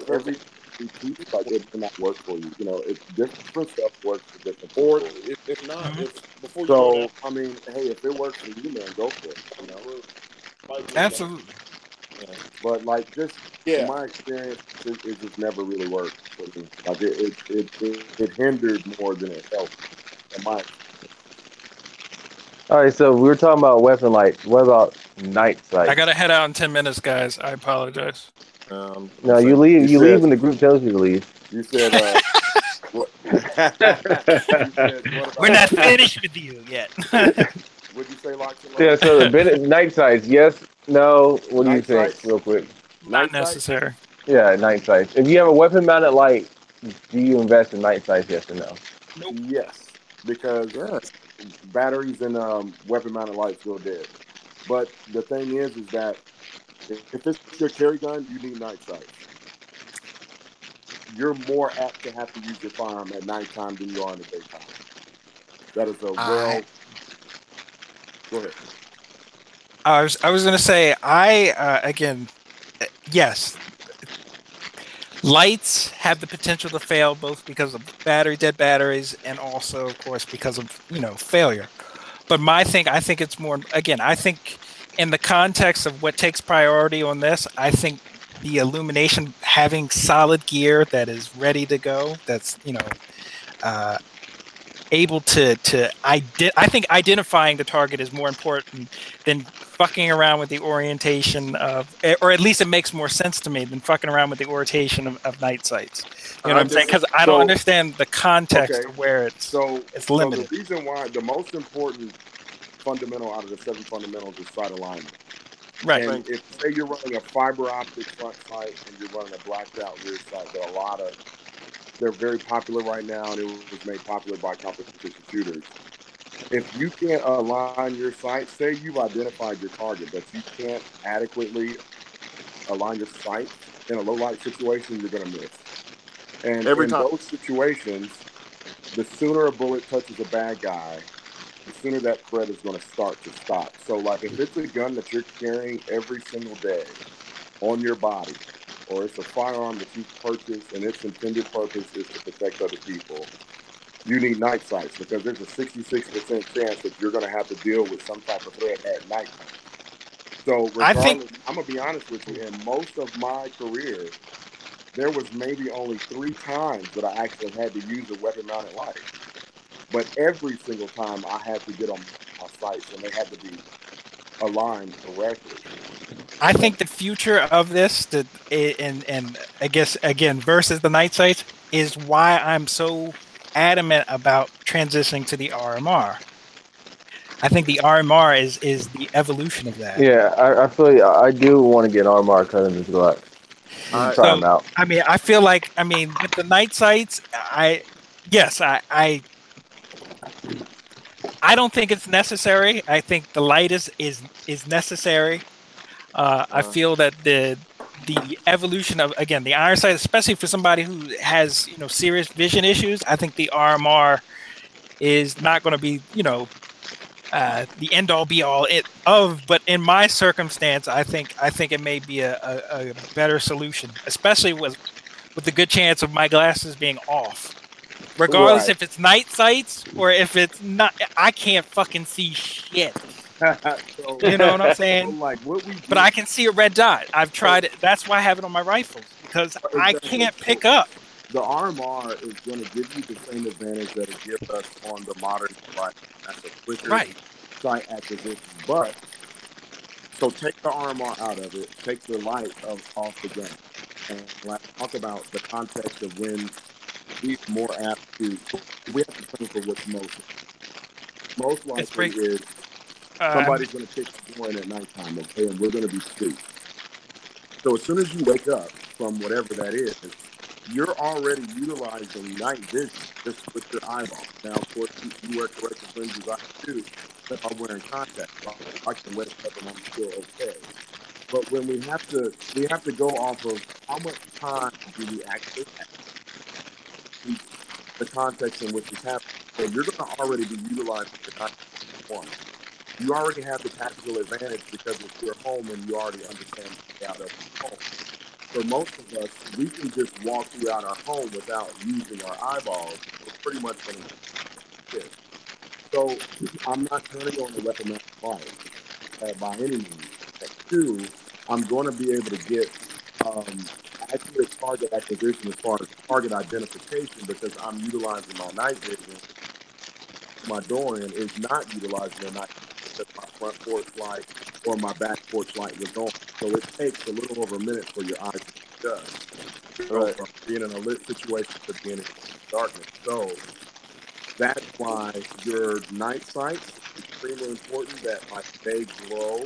every piece, like it may not work for you. It's different stuff works for different people. Or if not, if before you go down. I mean, hey, if it works for you, man, go for it. Absolutely. Yeah. But like, just in my experience, it just never really worked for me. Like it hindered more than it helped. In my experience. All right, so we were talking about weapon light. What about night sight? I gotta head out in 10 minutes, guys. I apologize. No, you leave. You leave when the group tells you to leave. You said, what? We're not finished with you yet. What'd you say, Locs? Yeah, so the night sights, yes, no. What do you think, real quick? Not necessary. Yeah, night sights. If you have a weapon-mounted light, do you invest in night sights, yes or no? Nope. Yes, because batteries and weapon-mounted lights go dead. But the thing is that If it's your carry gun, you need night sight. You're more apt to have to use your firearm at nighttime than you are in the daytime. That is a well. Go ahead. I was going to say, again, yes, lights have the potential to fail both because of dead batteries, and also, of course, because of failure. But I think it's more, again, I think in the context of what takes priority on this, I think the illumination, having solid gear that is ready to go, that's able to I think identifying the target is more important than fucking around with the orientation of, or at least it makes more sense to me than fucking around with the orientation of night sights. You know what I'm saying? Because I don't understand the context of where it's limited. So the reason why the most important fundamental out of the 7 fundamentals is sight alignment. Right. And if say you're running a fiber optic front sight and you're running a blacked out rear sight, they're very popular right now, and it was made popular by competition shooters. If you can't align your sight, say you've identified your target, but you can't adequately align your sight in a low light situation, you're going to miss. And those situations, the sooner a bullet touches a bad guy, the sooner that threat is going to start to stop. So, like, if it's a gun that you're carrying every single day on your body, or it's a firearm that you've purchased and its intended purpose is to protect other people, you need night sights, because there's a 66% chance that you're going to have to deal with some type of threat at night. So regardless, I'm going to be honest with you, in most of my career, there was maybe only 3 times that I actually had to use a weapon-mounted light. But every single time I had to get on my sights, and they had to be aligned correctly. I think the future of this, and I guess, again, versus the night sights, is why I'm so adamant about transitioning to the RMR. I think the RMR is the evolution of that. Yeah, I feel I do want to get an RMR cut in this Glock. Try them out. I mean, I feel like, with the night sights, I don't think it's necessary. I think the light is necessary. I feel that the evolution of, again, the iron sight, especially for somebody who has serious vision issues, I think the RMR is not going to be the end all be all but in my circumstance, I think it may be a better solution, especially with the good chance of my glasses being off. Regardless if it's night sights or if it's not, I can't fucking see shit. You know what I'm saying? But I can see a red dot. I've tried it. That's why I have it on my rifles, because I can't pick up. The RMR is going to give you the same advantage that it gives us on the modern device. That's a quicker sight acquisition. But, so take the RMR out of it. Take the light off the gun. And let's talk about the context of when we're more apt to, we have to think for what's most likely is somebody's going to kick the door in at nighttime, okay, and we're going to be asleep. So as soon as you wake up from whatever that is, you're already utilizing night vision just with your eyeball. Now, of course, you wear corrective lenses, I do, if I'm wearing contacts. I can wake up and I'm still okay. But when we have to go off of how much time do we actually have, the context in which it's happening. So you're going to already be utilizing the context one. You already have the tactical advantage because it's your home and you already understand the layout of your home. For most of us, we can just walk throughout our home without using our eyeballs. We're pretty much going to do. So I'm not turning on the weapon light by any means. But 2, I'm going to be able to get accurate target acquisition as far as target identification, because I'm utilizing my night vision. My Dorian is not utilizing the night vision because my front porch light or my back porch light was on. So it takes a little over a minute for your eyes to adjust. So from being in a lit situation to being in darkness. So that's why your night sight is extremely important, that they glow.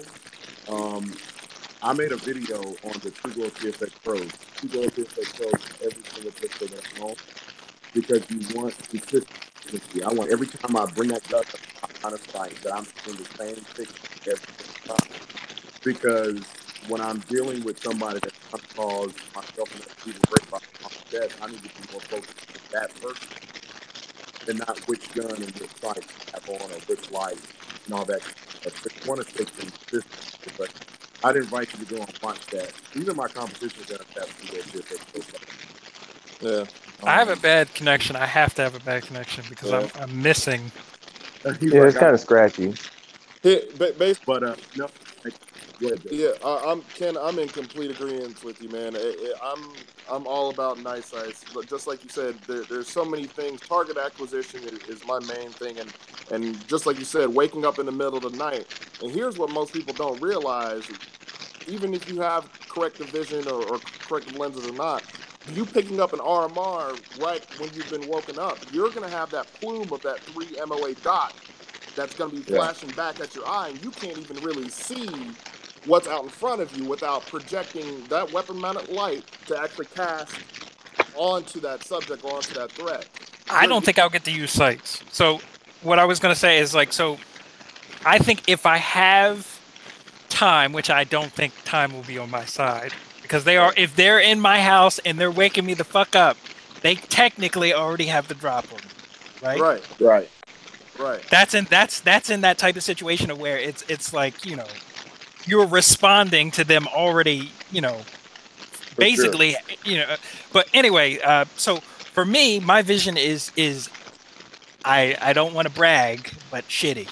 I made a video on the True Glow TFX Pros. True Glow TFX Pros every single picture that I own, because you want consistency. I want every time I bring that gun on a sight that I'm seeing the same picture every time. Because when I'm dealing with somebody that cause myself and other people break my death, I need to be more focused on that person and not which gun and which sight I have on or which light and all that. I want to stay consistent, but I'd invite you to go and watch that. Even my competition guns have to go to it. Yeah. I have a bad connection. I have to have a bad connection because I'm missing. Yeah, it's kind of scratchy. But no, yeah, I'm in complete agreement with you, man. I'm all about night sights, but just like you said, there's so many things. Target acquisition is my main thing, and just like you said, waking up in the middle of the night. And here's what most people don't realize: even if you have corrective vision or corrective lenses or not, you picking up an RMR right when you've been woken up, you're gonna have that plume of that 3 MOA dot that's going to be flashing back at your eye, and you can't even really see what's out in front of you without projecting that weapon-mounted light to actually cast onto that subject or onto that threat. I don't think I'll get to use sights. So what I was going to say is so I think if I have time, which I don't think time will be on my side, because if they're in my house and they're waking me the fuck up, they technically already have the drop on me, right? Right. That's in that type of situation of where it's like, you're responding to them already, basically, but anyway, so for me, my vision is I don't want to brag, but shitty.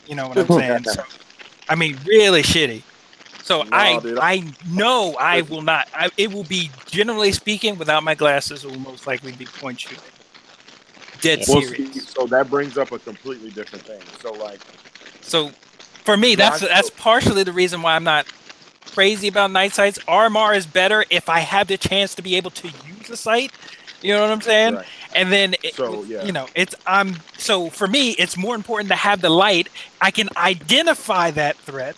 You know what I'm saying? So, I mean, really shitty. So I know I will not. It will be, generally speaking, without my glasses, it will most likely be point shooting. Dead serious. So that brings up a completely different thing. So for me, that's partially the reason why I'm not crazy about night sights. RMR is better if I have the chance to be able to use a sight. You know what I'm saying? Right. And then, so for me, it's more important to have the light. I can identify that threat,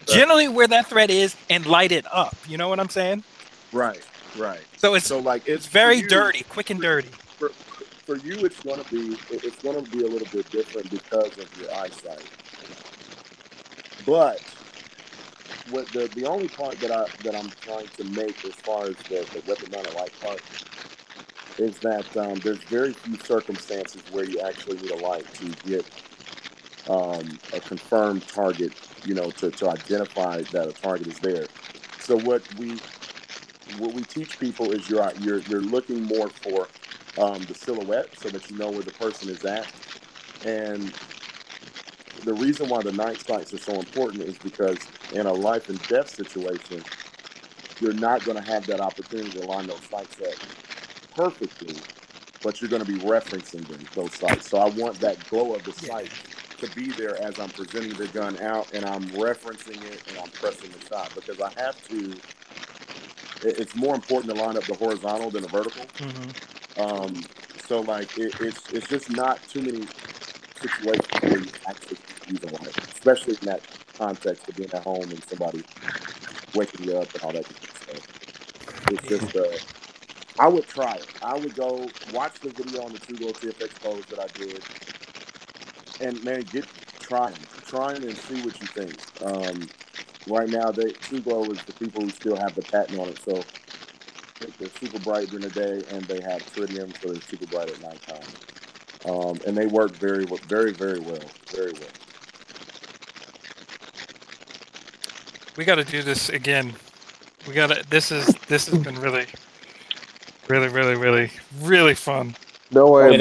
generally where that threat is, and light it up. You know what I'm saying? Right. So it's very dirty, quick and dirty. For you, it's going to be a little bit different because of your eyesight. But what the only part that I'm trying to make as far as the weapon mounted light part is that there's very few circumstances where you actually need a light to get a confirmed target, to identify that a target is there. So what we teach people is you're looking more for the silhouette so that you know where the person is at. And the reason why the night sights are so important is because in a life and death situation, you're not going to have that opportunity to line those sights up perfectly, but you're going to be referencing those sights. So I want that glow of the sight to be there as I'm presenting the gun out and I'm referencing it and I'm pressing the shot, because I have to. It's more important to line up the horizontal than the vertical. Mm-hmm. So it's just not too many situations where you actually use a light, especially in that context of being at home and somebody waking you up and all that kind of stuff. It's just I would try it. I would go watch the video on the Two-Glow TFX pose that I did, and man, try them and see what you think. Right now, Two-Glow is the people who still have the patent on it, so they're super bright during the day, and they have tritium, so they're super bright at nighttime. And they work very, very, very well, very well. We got to do this again. This has been really, really, really, really, really fun. Don't worry.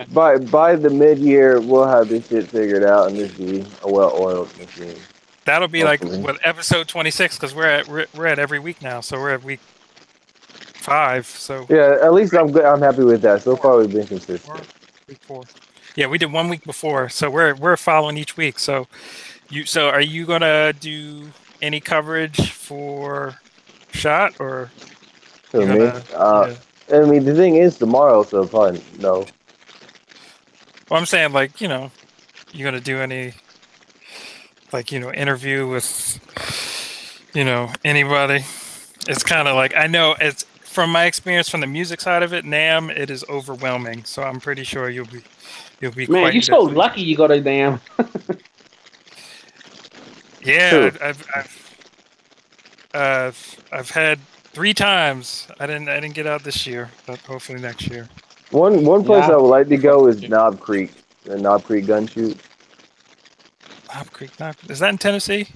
By the mid-year, we'll have this shit figured out, and this be a well-oiled machine. That'll be hopefully. Like episode 26, because we're at every week now, so we're at week 5. So yeah, at least I'm good. I'm happy with that. So far, we've been consistent. Week 4. Yeah, we did 1 week before, so we're following each week. So are you gonna do any coverage for SHOT or? Me? Yeah. I mean, the thing is tomorrow, so probably no. Well, I'm saying you gonna do any interview with anybody? It's kind of like, I know it's from my experience from the music side of it, NAMM, it is overwhelming. So I'm pretty sure you'll be man, you're so lucky you go to NAMM. Yeah, I've had 3 times. I didn't get out this year, but hopefully next year. One place I would like to go is Knob Creek, the Knob Creek gun shoot. Knob Creek, is that in Tennessee?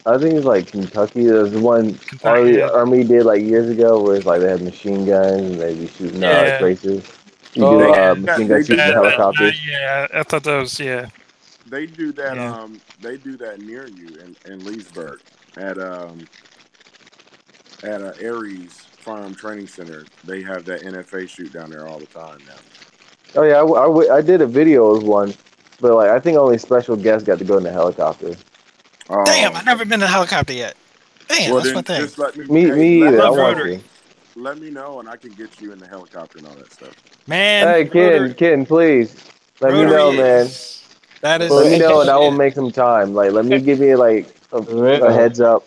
I think it's like Kentucky. There's one Kentucky, Army did like years ago where it's like they had machine guns and they'd be shooting tracers. You do machine gun shooting helicopters. Yeah, I thought those. Yeah, they do that. They do that near you in Leesburg at Aries Firearm Training Center. They have that NFA shoot down there all the time now. Oh yeah, I did a video of one, but like I think only special guests got to go in the helicopter. Oh. Damn, I've never been in a helicopter yet. Damn, that's my thing. Just let me either. I want to. Let me know, and I can get you in the helicopter and all that stuff. Man, hey, Ken, please let me know, man. That is. Let me know, and I will make some time. Like, let me give you like a heads up.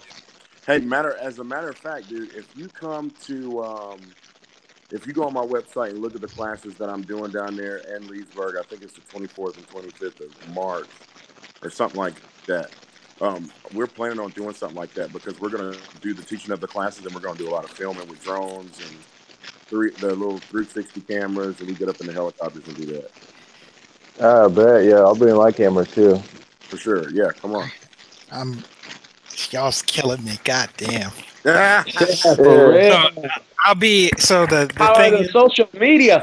Hey, as a matter of fact, dude, if you come to, if you go on my website and look at the classes that I'm doing down there in Leesburg, I think it's the 24th and 25th of March or something like that. We're planning on doing something like that because we're going to do the teaching of the classes and we're going to do a lot of filming with drones and the little 360 cameras, and we get up in the helicopters and do that. I bet, yeah. I'll bring my camera too. For sure, yeah. Come on. Y'all's killing me. God damn. For real. I'll be the thing is, social media.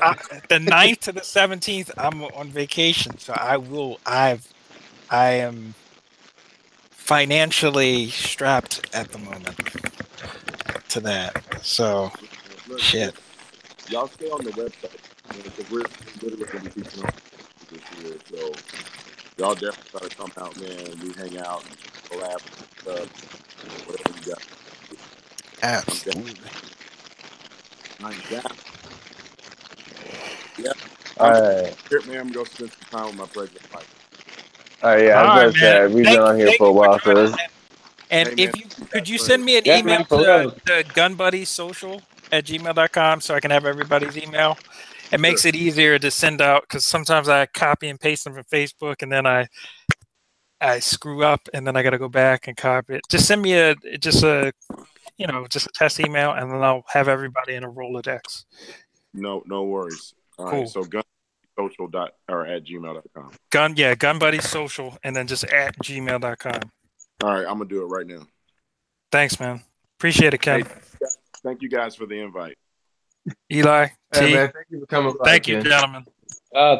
The 9th to the 17th, I'm on vacation, so I am financially strapped at the moment to that. So, shit. Y'all stay on the website because we're literally going to be teaching this year. So, y'all definitely got to come out, man. We hang out and collab stuff, whatever you got. Absolutely. Yeah. All right. Man, I'm going to spend some time with my pregnant wife. Oh yeah, I was gonna say we've been on here for a while, so. And hey, could you send me an email to GunBuddiesSocial at gmail.com so I can have everybody's email? It makes it easier to send out because sometimes I copy and paste them from Facebook and then I screw up and then I got to go back and copy it. Just send me a test email and then I'll have everybody in a Rolodex. No worries. All cool. Right, so GunBuddiesSocial at gmail.com. GunBuddiesSocial and then just at gmail.com. All right, I'm gonna do it right now. Thanks, man. Appreciate it, Ken. Hey, thank you guys for the invite. Eli, hey, man, thank you for coming by. Thank you, gentlemen.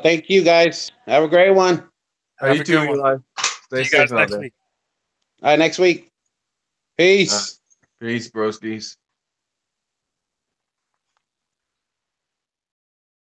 Thank you, guys. Have a great one. Have you too, Eli. Stay safe next week. All right, next week. Peace. Peace, broskies.